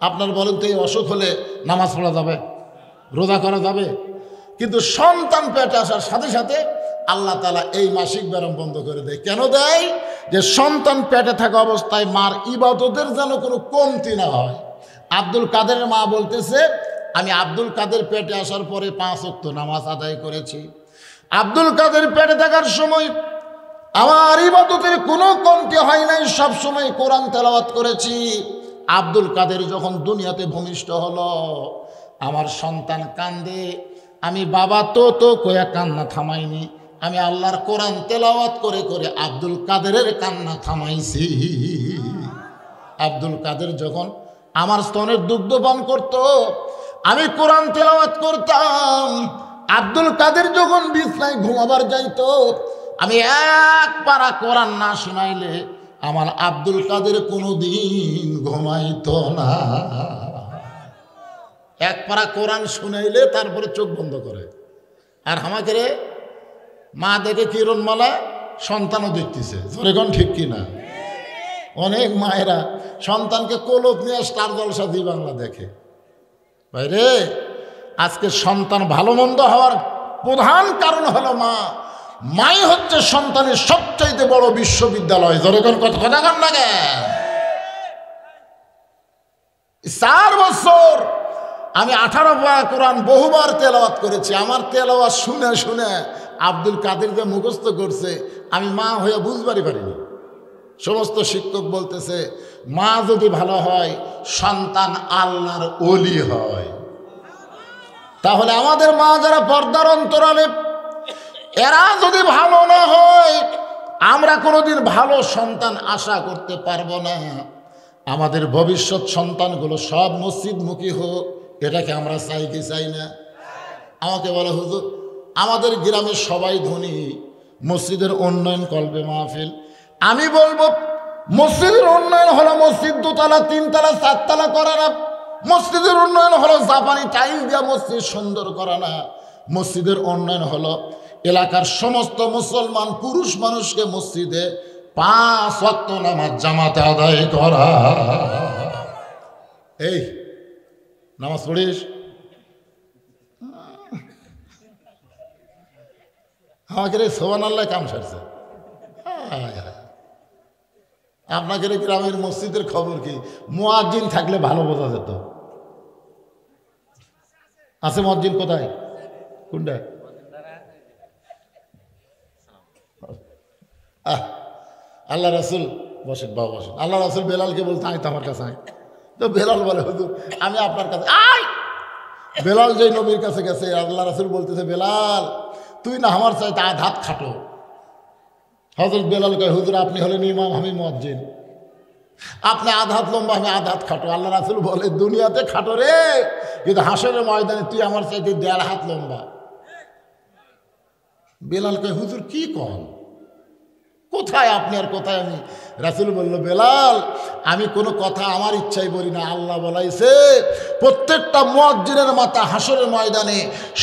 আপনার বলেন তো এই অসুখ হলে নামাজ পড়া যাবে, রোজা করা যাবে? কিন্তু সন্তান পেটে আসার সাথে সাথে আল্লাহ তাআলা এই মাসিক ব্যারাম বন্ধ করে দেয়। কেন দেয়? যে সন্তান পেটে থাকা অবস্থায় মার ইবাদতের যেন কোনো কমতি না হয়। আব্দুল কাদেরের মা বলতেছে, আমি আব্দুল কাদের পেটে আসার পরে 5 ওয়াক্ত নামাজ আদায় করেছি। আব্দুল কাদের পেটে থাকার সময় আমার ইবাদতের কোনো কমতি হয় নাই, সব সময় কোরআন তেলাওয়াত করেছি। আব্দুল কাদের যখন দুনিয়াতে ভূমিষ্ঠ হলো, আমার সন্তান কান্দে, আমি বাবা তো কয়া কান্না থামাইনি, আমি আল্লাহর কোরআন তেলাওয়াত করে করে আব্দুল কাদেরের কান্না থামাইছি। আব্দুল কাদের যখন আমার স্তনের দুগ্ধ পান করত, আমি কোরআন তেলাওয়াত করতাম। আব্দুল কাদের যখন বিছনায় ঘুমাবার যাইতো, আমি 1 পারা কোরআন না শোনাইলে আমার আব্দুল কাদের কোনোদিন ঘুমাইতো না। 1 পারা কোরআন শুনাইলে তারপরে চোখ বন্ধ করে। আর আমাকে রে মা দেখে কিরণমালা, সন্তানও দেখতেছে, জোরে কোন ঠিক কিনা? অনেক মায়েরা সন্তানকে কোলত নিয়ে স্টার জলসা জি বাংলা দেখে। ভাই রে, আজকে সন্তান ভালো মন্দ হওয়ার প্রধান কারণ হলো মা। মাই হচ্ছে সন্তানের সবচাইতে বড় বিশ্ববিদ্যালয়। জোরে কোন কথা কান না গে? 4 বছর আমি 18 পারা কোরআন বহুবার তেলাওয়াত করেছি। আমার তেলাওয়াত শুনে শুনে আব্দুল কাদের যে মুখস্থ করছে, আমি মা হয়ে বুঝবারই পারিনি। সমস্ত শিক্ষক বলতেছে, মা যদি ভালো হয় সন্তান আল্লাহর ওলি হয়। তাহলে আমাদের মা যারা পর্দার অন্তরালে, এরা যদি ভালো না হয় আমরা কোনোদিন ভালো সন্তান আশা করতে পারবো না। আমাদের ভবিষ্যৎ সন্তানগুলো সব মসজিদমুখী হোক, এটাকে আমরা চাই কি চাই না? আমাকে বলে হুজুর আমাদের গ্রামের সবাই ধনী, মসজিদের উন্নয়ন করবে মাহফিল। আমি বলবো মসজিদের উন্নয়ন হলো মসজিদ 2 তলা 3 তলা 4 তলা করা না। মসজিদের উন্নয়ন হলো জাপানি টাইলস দিয়ে মসজিদ সুন্দর করা না। মসজিদের উন্নয়ন হলো এলাকার সমস্ত মুসলমান পুরুষ মানুষকে মসজিদে 5 ওয়াক্ত নামাজ জামাতে আদায় করা। এই নামাজ পড়িস? আমাকে রে সুবহানাল্লাহ কাম সারছে। আপনাকে রে গ্রামের মসজিদের খবর কি? মুয়াজ্জিন থাকলে ভালো বোঝা যেত। আছে মুয়াজ্জিন? কোথায়? কোনটা? আল্লাহ রাসূল বসেন, বাবা বসেন। আল্লাহ রাসূল বেলালকে বলতে আয় তো আমার কাছে আয়। তো বেলাল বলে হুজুর আমি আপনার কাছে আয়। বেলাল যে নবীর কাছে গেছে, আল্লাহ রাসূল বলতেছে বেলাল তুই না আমার চাইতে আধ হাত খাটো। হযরত বেলাল কয় হুজুর আপনি হলেন ইমাম, আমি মুয়াজ্জিন। আপনি আধ হাত লম্বা, আমি আধ হাত খাটো। আল্লাহ রাসূল বলে দুনিয়াতে খাটো রে, কিন্তু হাসরের ময়দানে তুই আমার চাইতে 1.5 হাত লম্বা। বেলাল কয় হুজুর কি কন, কোথায় আপনি আর কোথায় আমি? রাসূল বলল বেলাল আমি কোনো কথা আমার ইচ্ছাই বলি না, আল্লাহ বলাইছে প্রত্যেকটা মুয়াজ্জিনের মাথা হাসরের ময়দানে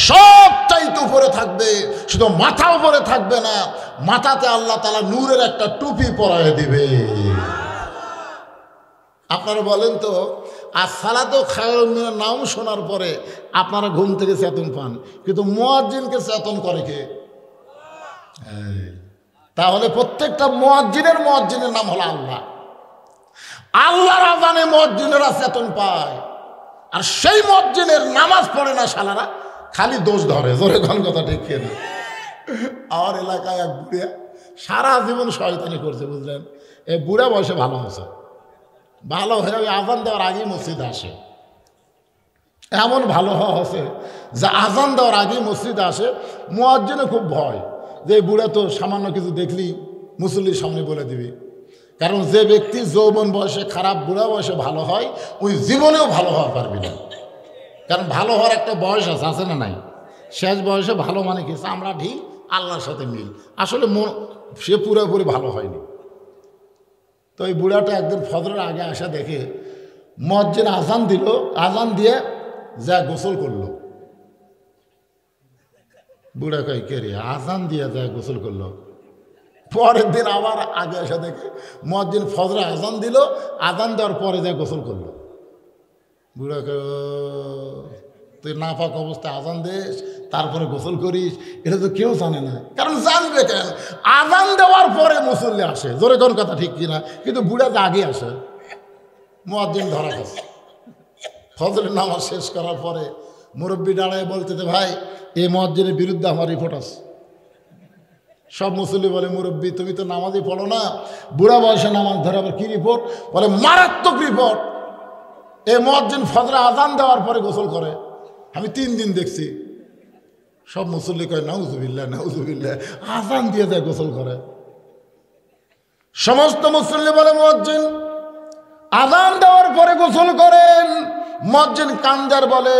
সব চাইতে উপরে থাকবে, শুধু মাথা উপরে থাকবে না, মাথাতে আল্লাহ তাআলা নূরের একটা টুপি পরায় দিবে। আপনারা বলেন তো আসসালাতু খায়রুম মিনান নাওম শোনার পরে আপনারা ঘুম থেকে চেতন পান, কিন্তু মুয়াজ্জিনকে চেতন করে কে? তাহলে প্রত্যেকটা মুয়াজ্জিনের নাম হলো আল্লাহ। আল্লাহর আযানে মুয়াজ্জিনেরা চেতন পায়, আর সেই মুয়াজ্জিনের নামাজ পড়ে না শালারা, খালি দোষ ধরে। জোরে কোন কথা ঠিক না? আমার এলাকায় এক বুড়া সারা জীবন শয়তানি করছে, বুঝলেন? এই বুড়া বয়সে ভালো হয়েছে, ভালো হয়ে ওই আজান দেওয়ার আগেই মসজিদে আসে। এমন ভালো হওয়া হচ্ছে যে আজান দেওয়ার আগেই মসজিদে আসে। মুয়াজ্জিনে খুব ভয় যে এই বুড়া তো সামান্য কিছু দেখলেই মুসল্লির সামনে বলে দিবি। কারণ যে ব্যক্তি যৌবন বয়সে খারাপ, বুড়া বয়সে ভালো হয়, ওই জীবনেও ভালো হওয়া পারবি না। কারণ ভালো হওয়ার একটা বয়স আছে, আছে না নাই? শেষ বয়সে ভালো মানে কি? আমরা ঢিল, আল্লাহর সাথে মিল। আসলে সে পুরোপুরি ভালো হয়নি। তো এই বুড়াটা একদিন ফজরের আগে আসা দেখে মুয়াজ্জিন আজান দিল, আজান দিয়ে যা গোসল করলো। বুড়া কয় কে রে, আজান দিয়ে যা গোসল করলো। পরের দিন আবার আগে আসা দেখে মুয়াজ্জিন ফজরে আজান দিল, আজান দেওয়ার পরে যা গোসল করলো। বুড়া কয় তুই নাপাক অবস্থায় আজান দিস তারপরে গোসল করিস, এটা তো কেউ জানে না। কারণ জানবে কেন? আজান দেওয়ার পরে মুসল্লি আসে। জোরে কোন কথা ঠিক কিনা? কিন্তু বুড়া তো আগে আসে। মুয়াজ্জিন ধরা গেছে। ফজরের নামাজ শেষ করার পরে মুরব্বী দাঁড়ায় বলতেছে ভাই এই মুয়াজ্জিনের বিরুদ্ধে আমার রিপোর্ট আছে। সব মুসল্লি বলে মুরব্বী তুমি তো নামাজই পড়ো না, বুড়া বয়সে নামাজ ধরে আবার কি রিপোর্ট? বলে মারাত্মক রিপোর্ট। এই মুয়াজ্জিন ফজরে আজান দেওয়ার পরে গোসল করে, আমি 3 দিন দেখছি। সব মুসল্লি কয় নাউজুবিল্লাহ নাউজুবিল্লাহ, আজান দিয়ে যায় গোসল করে। সমস্ত মুসল্লি বলে মুয়াজ্জিন আজান দেওয়ার পরে গোসল করেন। মুয়াজ্জিন কান্দার বলে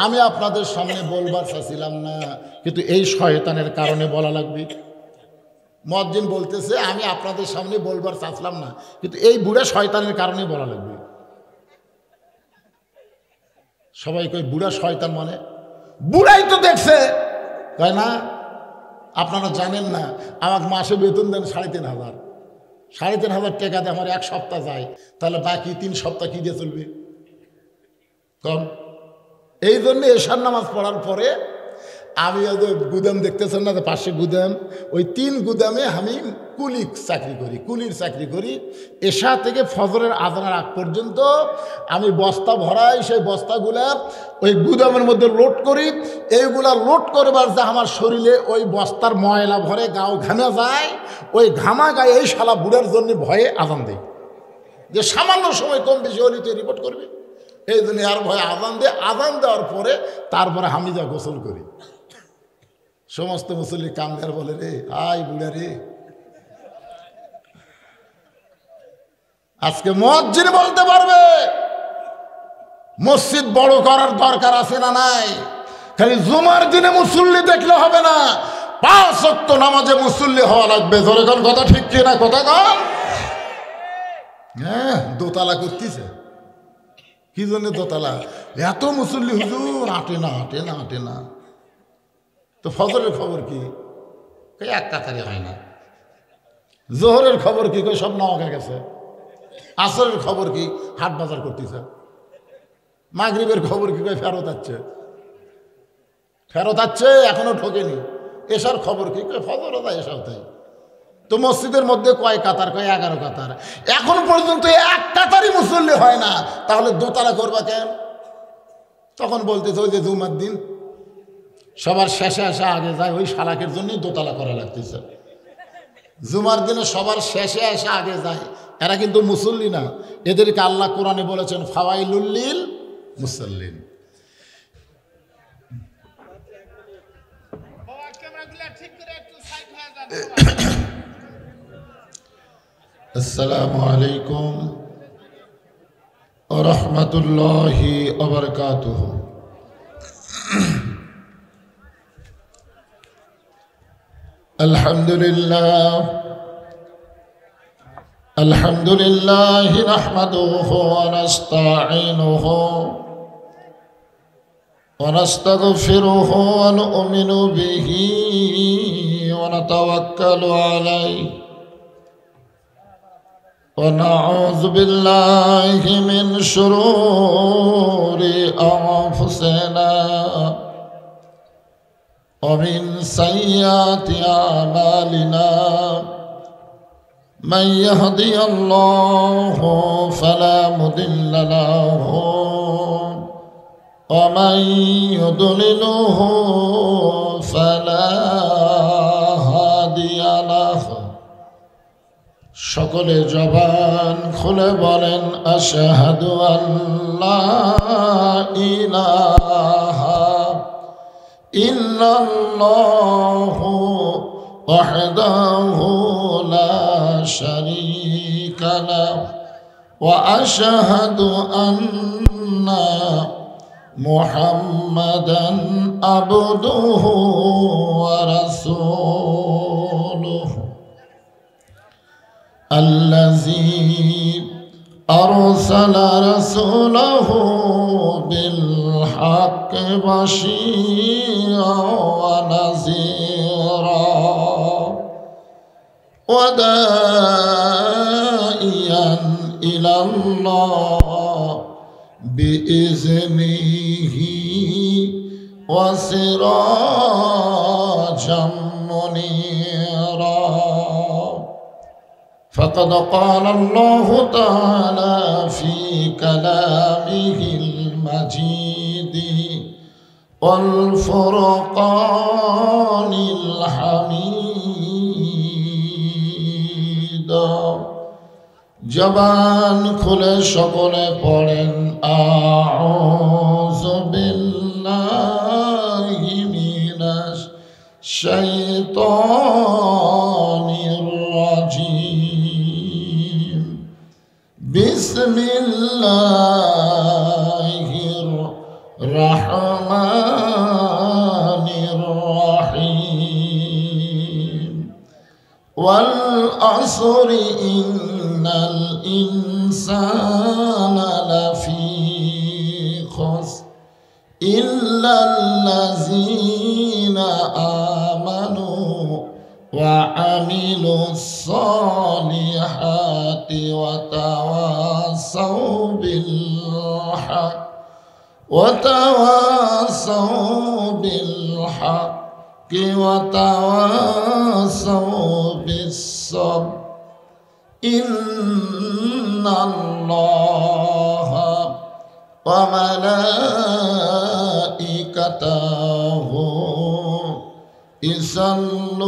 আমি আপনাদের সামনে বলবার চাইছিলাম না, কিন্তু এই শয়তানের কারণে বলা লাগবে। মুয়াজ্জিন বলতেছে আমি আপনাদের সামনে বলবার চাইছিলাম না, কিন্তু এই বুড়া শয়তানের কারণে বলা লাগবে। সবাই কয় বুড়া শয়তান মানে? বুড়াই তো দেখছে। তাই না? আপনারা জানেন না আমাকে মাসে বেতন দেন 3,500। 3,500 টাকা দিয়ে আমার 1 সপ্তাহ যায়, তাহলে বাকি 3 সপ্তাহ কি দিয়ে চলবে? কম। এই জন্য এশার নামাজ পড়ার পরে আমি গুদাম দেখতেছেন না, পাশে গুদাম, ওই 3 গুদামে আমি কুলির চাকরি করি। এশা থেকে ফজরের আজানের আগ পর্যন্ত আমি বস্তা ভরাই, সেই বস্তাগুলা ওই গুদামের মধ্যে লোড করি। এইগুলা লোড করবার যে আমার শরীরে ওই বস্তার ময়লা ভরে গাও ঘামে যায়, ওই ঘামা গায়ে এই শালা বুড়ার জন্য ভয়ে আজান দেয় যে সামান্য সময় কম বেশি হলে তুই রিপোর্ট করবি। এই জন্য আর ভয়ে আজান দেয়। আজান দেওয়ার পরে তারপরে আমি যা গোসল করি। সমস্ত মুসল্লি কান্দার বলে রে আই বুড়া রে। আজকে মুয়াজ্জিন বলতে পারবে মসজিদ বড় করার দরকার আছে না নাই? খালি জুমার দিনে মুসল্লি দেখলে হবে না, 5 ওয়াক্ত নামাজে মুসল্লি হওয়া লাগবে। জোরে কোন কথা ঠিক কিনা? কথা কন। হ্যাঁ, দোতলা করতেছে। কি জন্য দোতলা? এত মুসল্লি হুজুর, আটে না আটে না আটে না। তো ফজরের খবর কি? এক কাতারে হয় না। জোহরের খবর কি? কই সব নওয়াগা গেছে। আসরের খবর কি? হাট বাজার করতেছে। মাগরিবের খবর কি? কই ফেরত আসছে, ফেরত আসছে, এখনো ঠকেনি। এসার খবর কি? কই ফজর তাই এসাও তাই। তো মসজিদের মধ্যে কয় কাতার? কয় 11 কাতার। এখন পর্যন্ত এক কাতারই মুসল্লি হয় না, তাহলে দোতলা করবা কেন? তখন বলতেছে ওই যে জুমার দিন সবার শেষে আসা আগে যায়, ওই শালাকের জন্যই দোতলা করা লাগতেছে। জুমার দিনে সবার শেষে আসা আগে যায়, এরা কিন্তু মুসল্লি না। এদেরকে আল্লাহ কোরআনে বলেছেন ফাওয়াইলুল লিল মুসাল্লিন। আসসালামু আলাইকুম ওয়া রাহমাতুল্লাহি ওয়া বারাকাতুহু। আলহামদুলিল্লাহ নাহমাদুহু ওয়া নাস্তাঈনুহু ওয়া নাস্তাগফিরুহু ওয়া নু'মিনু বিহি ওয়া নাতাওয়াক্কালু আলাইহি ونعوذ بالله من شرور أنفسنا ومن سيئات أعمالنا من يهدي الله فلا مضل له ومن يضلله فلا هادي له। সকলে জবান খুলে বলেন আশহাদু আল্লা ইলাহা ইল্লাল্লাহু ওয়াহদাহু লা শারীকা লাহু ওয়া আশহাদু আন্না মুহাম্মাদান আবদুহু ওয়া রাসূলুহু الذي أرسل رسوله بالحق بشيرا ونذيرا وداعيا إلى الله بإذنه وسراجا منيرا. فقد قال الله تعالى في كلامه المجيد والفرقان الحميد. জবান খুলে সকলে পড়েন আউযু বিল্লাহি মিনাশ শাইতানির রাজিম। বিসমিল্লাহির রহমানির রহিম। ওয়াল আসরি ইন্নাল ইনসানা লাফি খুসর ইল্লাল্লাযীনা আমানু وعملوا الصالحات وتواصوا بالحق وتواصوا بالصبر. إن الله وملائكته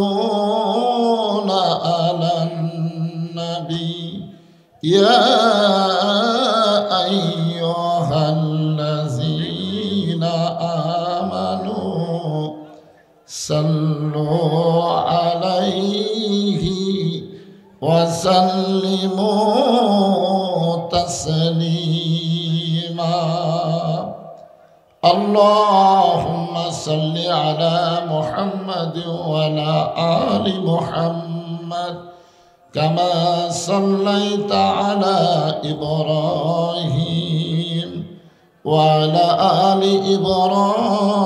يصلون على النبي يا أيها الذين آمنوا صلوا عليه وسلموا تسليما. اللهم صل على محمد وعلى آل محمد কামা সাল্লাইতা আলা ইব্রাহিম ওয়া আলা আলি ইব্রাহিম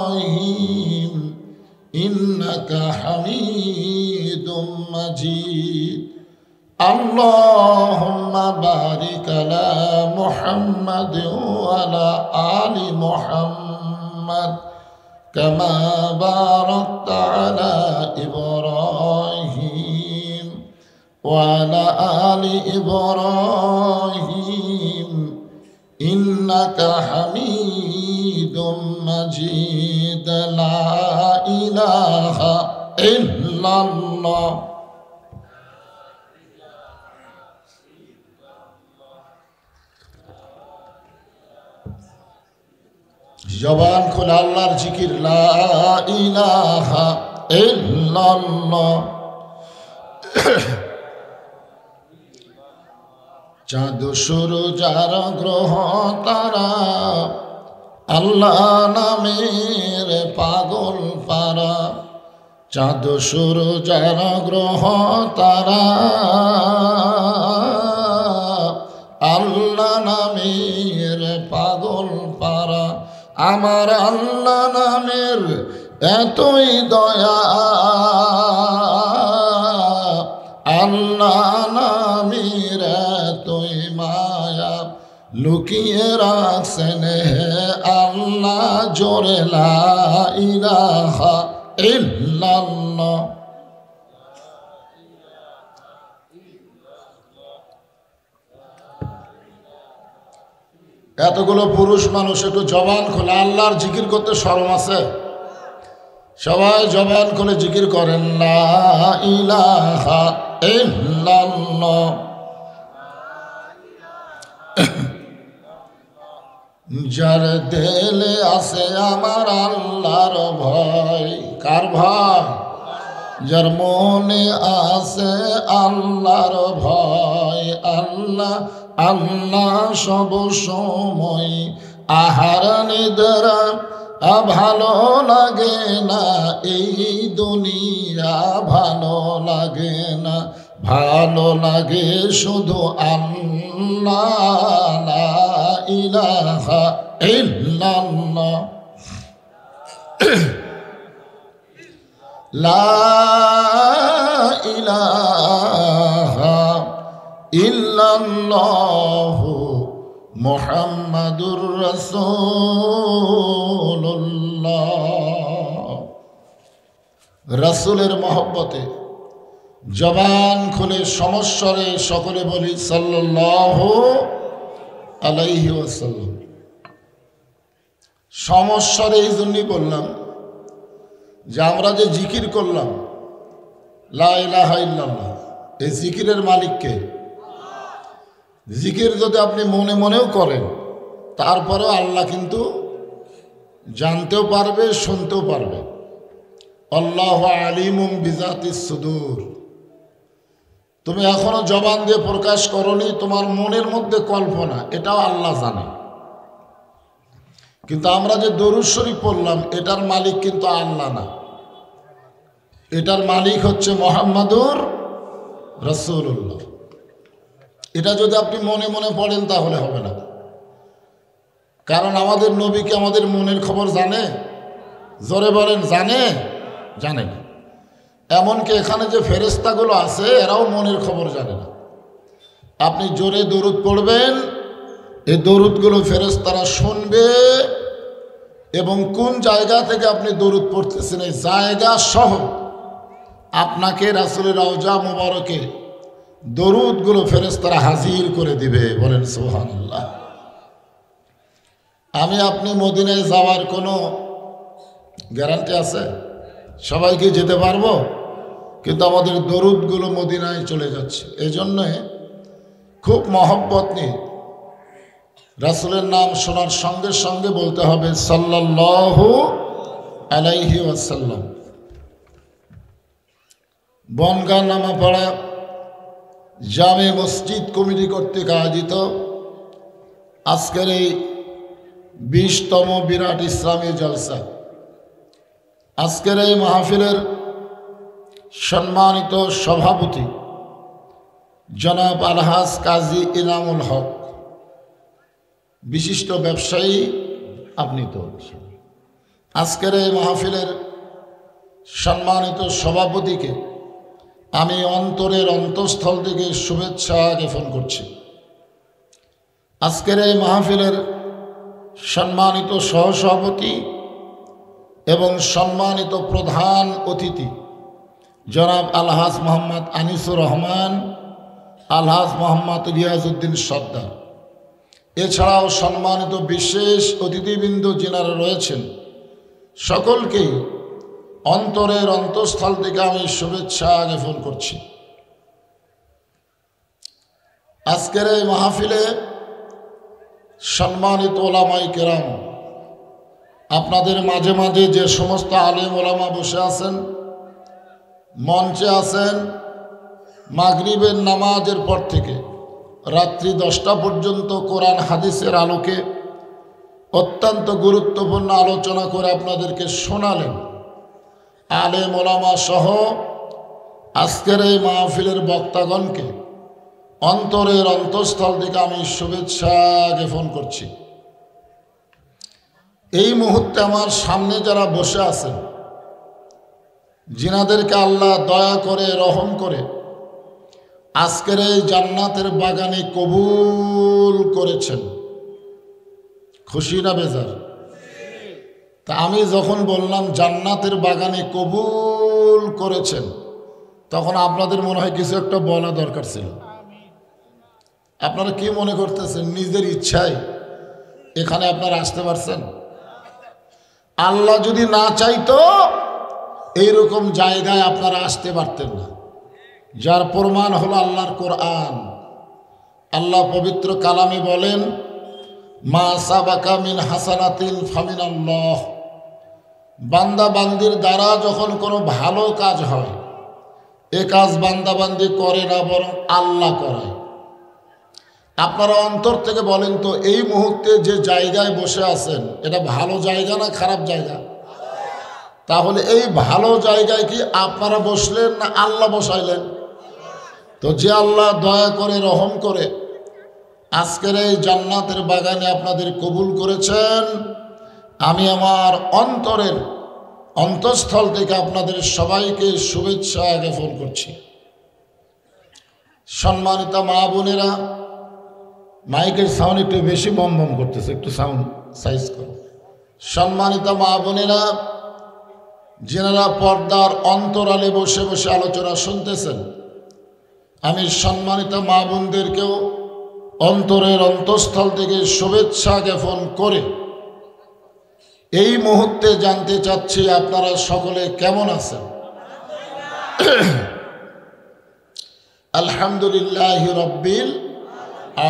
ইন্নাকা হামিদুম মাজিদ আল্লাহুম্মা বারিক আলা মুহাম্মাদ ওয়া আলা আলি মুহাম্মাদ কামা বারাকতা আলা ইব্রাহিম ওয়া আলা আলি ইব্রাহিম ইন্নাকা হামিদুম মাজিদ লা ইলাহা ইল্লাল্লাহ। জবান খোলা আল্লাহর জিকির, লা ইলাহা ইল্লাল্লাহ। চাঁদ সূরজ আর গ্রহ তারা আল্লাহ নামের পাগল পারা। চাঁদ সূরজ আর গ্রহ তারা আল্লাহ নামের পাগল পারা। আমার আল্লাহ নামের এতই দয়া, আল্লাহ নামের এতই মায়া, লুকিয়ে রাখছেন আল্লাহ জোরে লা ইলাহা ইল্লাল্লাহ। এতগুলো পুরুষ মানুষ একটু জবান খোলা আল্লাহর জিকির করতে শরম আছে? সবাই জবান খুলে জিকির করেন, লা ইলাহা ইল্লাল্লাহ। যার দিলে আছে আমার আল্লাহর ভয়, কার ভয়? যার মনে আছে আল্লাহর ভয়, আল্লাহ আল্লাহ সব সময়। আহার নিদ্রা ভালো লাগে না, এই দুনিয়া ভালো লাগে না, ভালো লাগে শুধু আল্লাহ, লা ইলাহা ইল্লাল্লাহ। লা ইলাহা ইল্লাল্লাহু মুহাম্মাদুর রাসূলুল্লাহ। রাসূলের মহব্বতে জবান খুলে সমস্বরে সকলে বলি সাল্লাল্লাহু আলাইহি ওয়াসাল্লাম। সমস্বরে এই জন্যই বললাম যে আমরা যে জিকির করলাম লা ইলাহা ইল্লাল্লাহ, এই জিকিরের মালিককে। জিকির যদি আপনি মনে মনেও করেন তারপরেও আল্লাহ কিন্তু জানতেও পারবে, শুনতেও পারবে। আল্লাহু আলিমুম বিজাতিস সুদূর। তুমি এখনো জবান দিয়ে প্রকাশ করনি, তোমার মনের মধ্যে কল্পনা, এটাও আল্লাহ জানে। কিন্তু আমরা যে দরুদ শরীফ পড়লাম এটার মালিক কিন্তু আল্লাহ না, এটার মালিক হচ্ছে মুহাম্মাদুর রাসূলুল্লাহ। এটা যদি আপনি মনে মনে পড়েন তাহলে হবে না, কারণ আমাদের নবীকে আমাদের মনের খবর জানে। জোরে বলেন, জানে? জানে না। এমনকি এখানে যে ফেরেশতাগুলো আছে এরাও মনের খবর জানে না। আপনি জোরে দরুদ পড়বেন, এই দরুদগুলো ফেরেশতারা শুনবে এবং কোন জায়গা থেকে আপনি দরুদ পড়তেছেন এই জায়গা সহ আপনাকে রাসূলের রওজা মুবারকে দরুদগুলো ফেরেশতারা হাজির করে দিবে। বলেন সুবহানাল্লাহ। আমি আপনি মদিনায় যাওয়ার কোনো গ্যারান্টি আছে? সবাইকে যেতে পারবো, কিন্তু আমাদের দরুদগুলো মদিনায় চলে যাচ্ছে। এই জন্যে খুব মহব্বত নিয়ে রাসূলের নাম শোনার সঙ্গে সঙ্গে বলতে হবে সাল্লাল্লাহু আলাইহি ওয়াসাল্লাম। বনগাঁ নামাপাড়া জামে মসজিদ কমিটি কর্তৃক আয়োজিত আজকের এই 20তম বিরাট ইসলামী জলসা, আজকের এই মাহফিলের সম্মানিত সভাপতি জনাব আলহাজ কাজী ইনামুল হক, বিশিষ্ট ব্যবসায়ী, আপনি তো আজকের এই মাহফিলের সম্মানিত সভাপতিকে আমি অন্তরের অন্তঃস্থল থেকে শুভেচ্ছা জ্ঞাপন করছি। আজকের এই মাহফিলের সম্মানিত সহসভাপতি এবং সম্মানিত প্রধান অতিথি জনাব আলহাজ মোহাম্মদ আনিসুর রহমান, আলহাজ মোহাম্মদ রিয়াজউদ্দিন সর্দার, এছাড়াও সম্মানিত বিশেষ অতিথিবৃন্দ যিনারা রয়েছেন, সকলকেই অন্তরের অন্তঃস্থল থেকে আমি শুভেচ্ছা জ্ঞাপন করছি। আজকের এই মাহফিলে সম্মানিত ওলামায়ে কেরাম, আপনাদের মাঝে মাঝে যে সমস্ত আলেম ওলামা বসে আছেন, মঞ্চে আছেন, মাগরিবের নামাজের পর থেকে রাত্রি 10টা পর্যন্ত কোরআন হাদিসের আলোকে অত্যন্ত গুরুত্বপূর্ণ আলোচনা করে আপনাদেরকে শোনালেন। আলেম ওলামা সহ আজকের এই মাহফিলের বক্তাগণকে অন্তরের অন্তঃস্থল থেকে আমি শুভেচ্ছা জ্ঞাপন করছি। এই মুহূর্তে আমার সামনে যারা বসে আছেন, যিনাদেরকে আল্লাহ দয়া করে রহম করে আজকের এই জান্নাতের বাগানে কবুল করেছেন, খুশি না বেজার? তা আমি যখন বললাম জান্নাতের বাগানে কবুল করেছেন, তখন আপনাদের মনে হয় কিছু একটা বলা দরকার ছিল। আপনারা কি মনে করতেছেন নিজের ইচ্ছায় এখানে আপনারা আসতে পারছেন? আল্লাহ যদি না চাইতো এইরকম জায়গায় আপনারা আসতে পারতেন না, যার প্রমাণ হলো আল্লাহর কোরআন। আল্লাহ পবিত্র কালামে বলেন, মা সাবাকা মিন হাসানাতিন ফামিনাল্লাহ, বান্দা বান্দির দ্বারা যখন কোনো ভালো কাজ হয়, এ কাজ বান্দা বান্দি করে না, বরং আল্লাহ করায়। আপনারা অন্তর থেকে বলেন তো, এই মুহূর্তে যে জায়গায় বসে আছেন এটা ভালো জায়গা না খারাপ জায়গা? তাহলে এই ভালো জায়গায় কি আপনারা বসলেন না আল্লাহ বসাইলেন? তো যে আল্লাহ দয়া করে রহম করে আজকের এই জান্নাতের বাগানে আপনাদের কবুল করেছেন, আমি আমার অন্তরের অন্তঃস্থল থেকে আপনাদের সবাইকে শুভেচ্ছা জ্ঞাপন করছি। সম্মানিত মা বোনেরা, মাইকের সাউন্ড একটু বেশি বম বম করতেছে, একটু সাউন্ড সাইজ করো। সম্মানিত মা বোনেরা, যিনারা পর্দার অন্তরালে বসে বসে আলোচনা শুনতেছেন, আমি সম্মানিত মা বোনদেরকেও অন্তরের অন্তঃস্থল থেকে শুভেচ্ছা জ্ঞাপন করে এই মুহূর্তে জানতে চাচ্ছি আপনারা সকলে কেমন আছেন? আলহামদুলিল্লাহ রব্বিল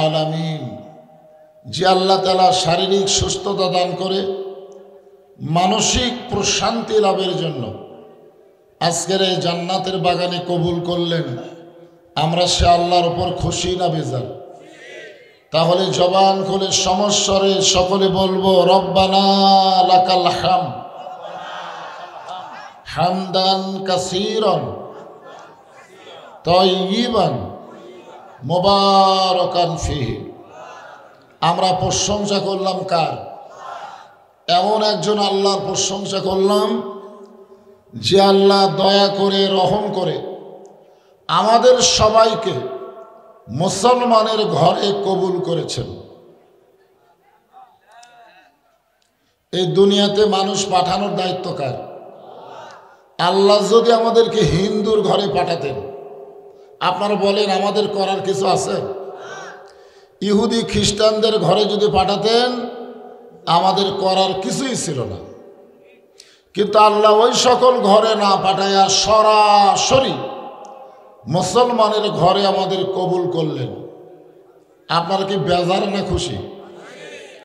আলামিন। যে আল্লাহ তাআলা শারীরিক সুস্থতা দান করে মানসিক প্রশান্তি লাভের জন্য আজকের এই জান্নাতের বাগানে কবুল করলেন, আমরা সে আল্লাহর উপর খুশি না বেজার? তাহলে জবান খুলে সমস্বরে সকলে বলবো, রব্বানা লাকাল হামদ হামদান কাসীরান তাইয়িবান মুবারাকান ফিহি। আমরা প্রশংসা করলাম কার? এমন একজন আল্লাহর প্রশংসা করলাম যে আল্লাহ দয়া করে রহম করে আমাদের সবাইকে মুসলমানের ঘরে কবুল করেছেন। এই দুনিয়াতে মানুষ পাঠানোর দায়িত্ব কার? আল্লাহ যদি আমাদেরকে হিন্দুর ঘরে পাঠাতেন, আপনারা বলেন আমাদের করার কিছু আছে? ইহুদি খ্রিস্টানদের ঘরে যদি পাঠাতেন, আমাদের করার কিছুই ছিল না। কিন্তু আল্লাহ ওই সকল ঘরে না পাঠাইয়া সরাসরি মুসলমানের ঘরে আমাদের কবুল করলেন। আপনারা কি বেজার না খুশি?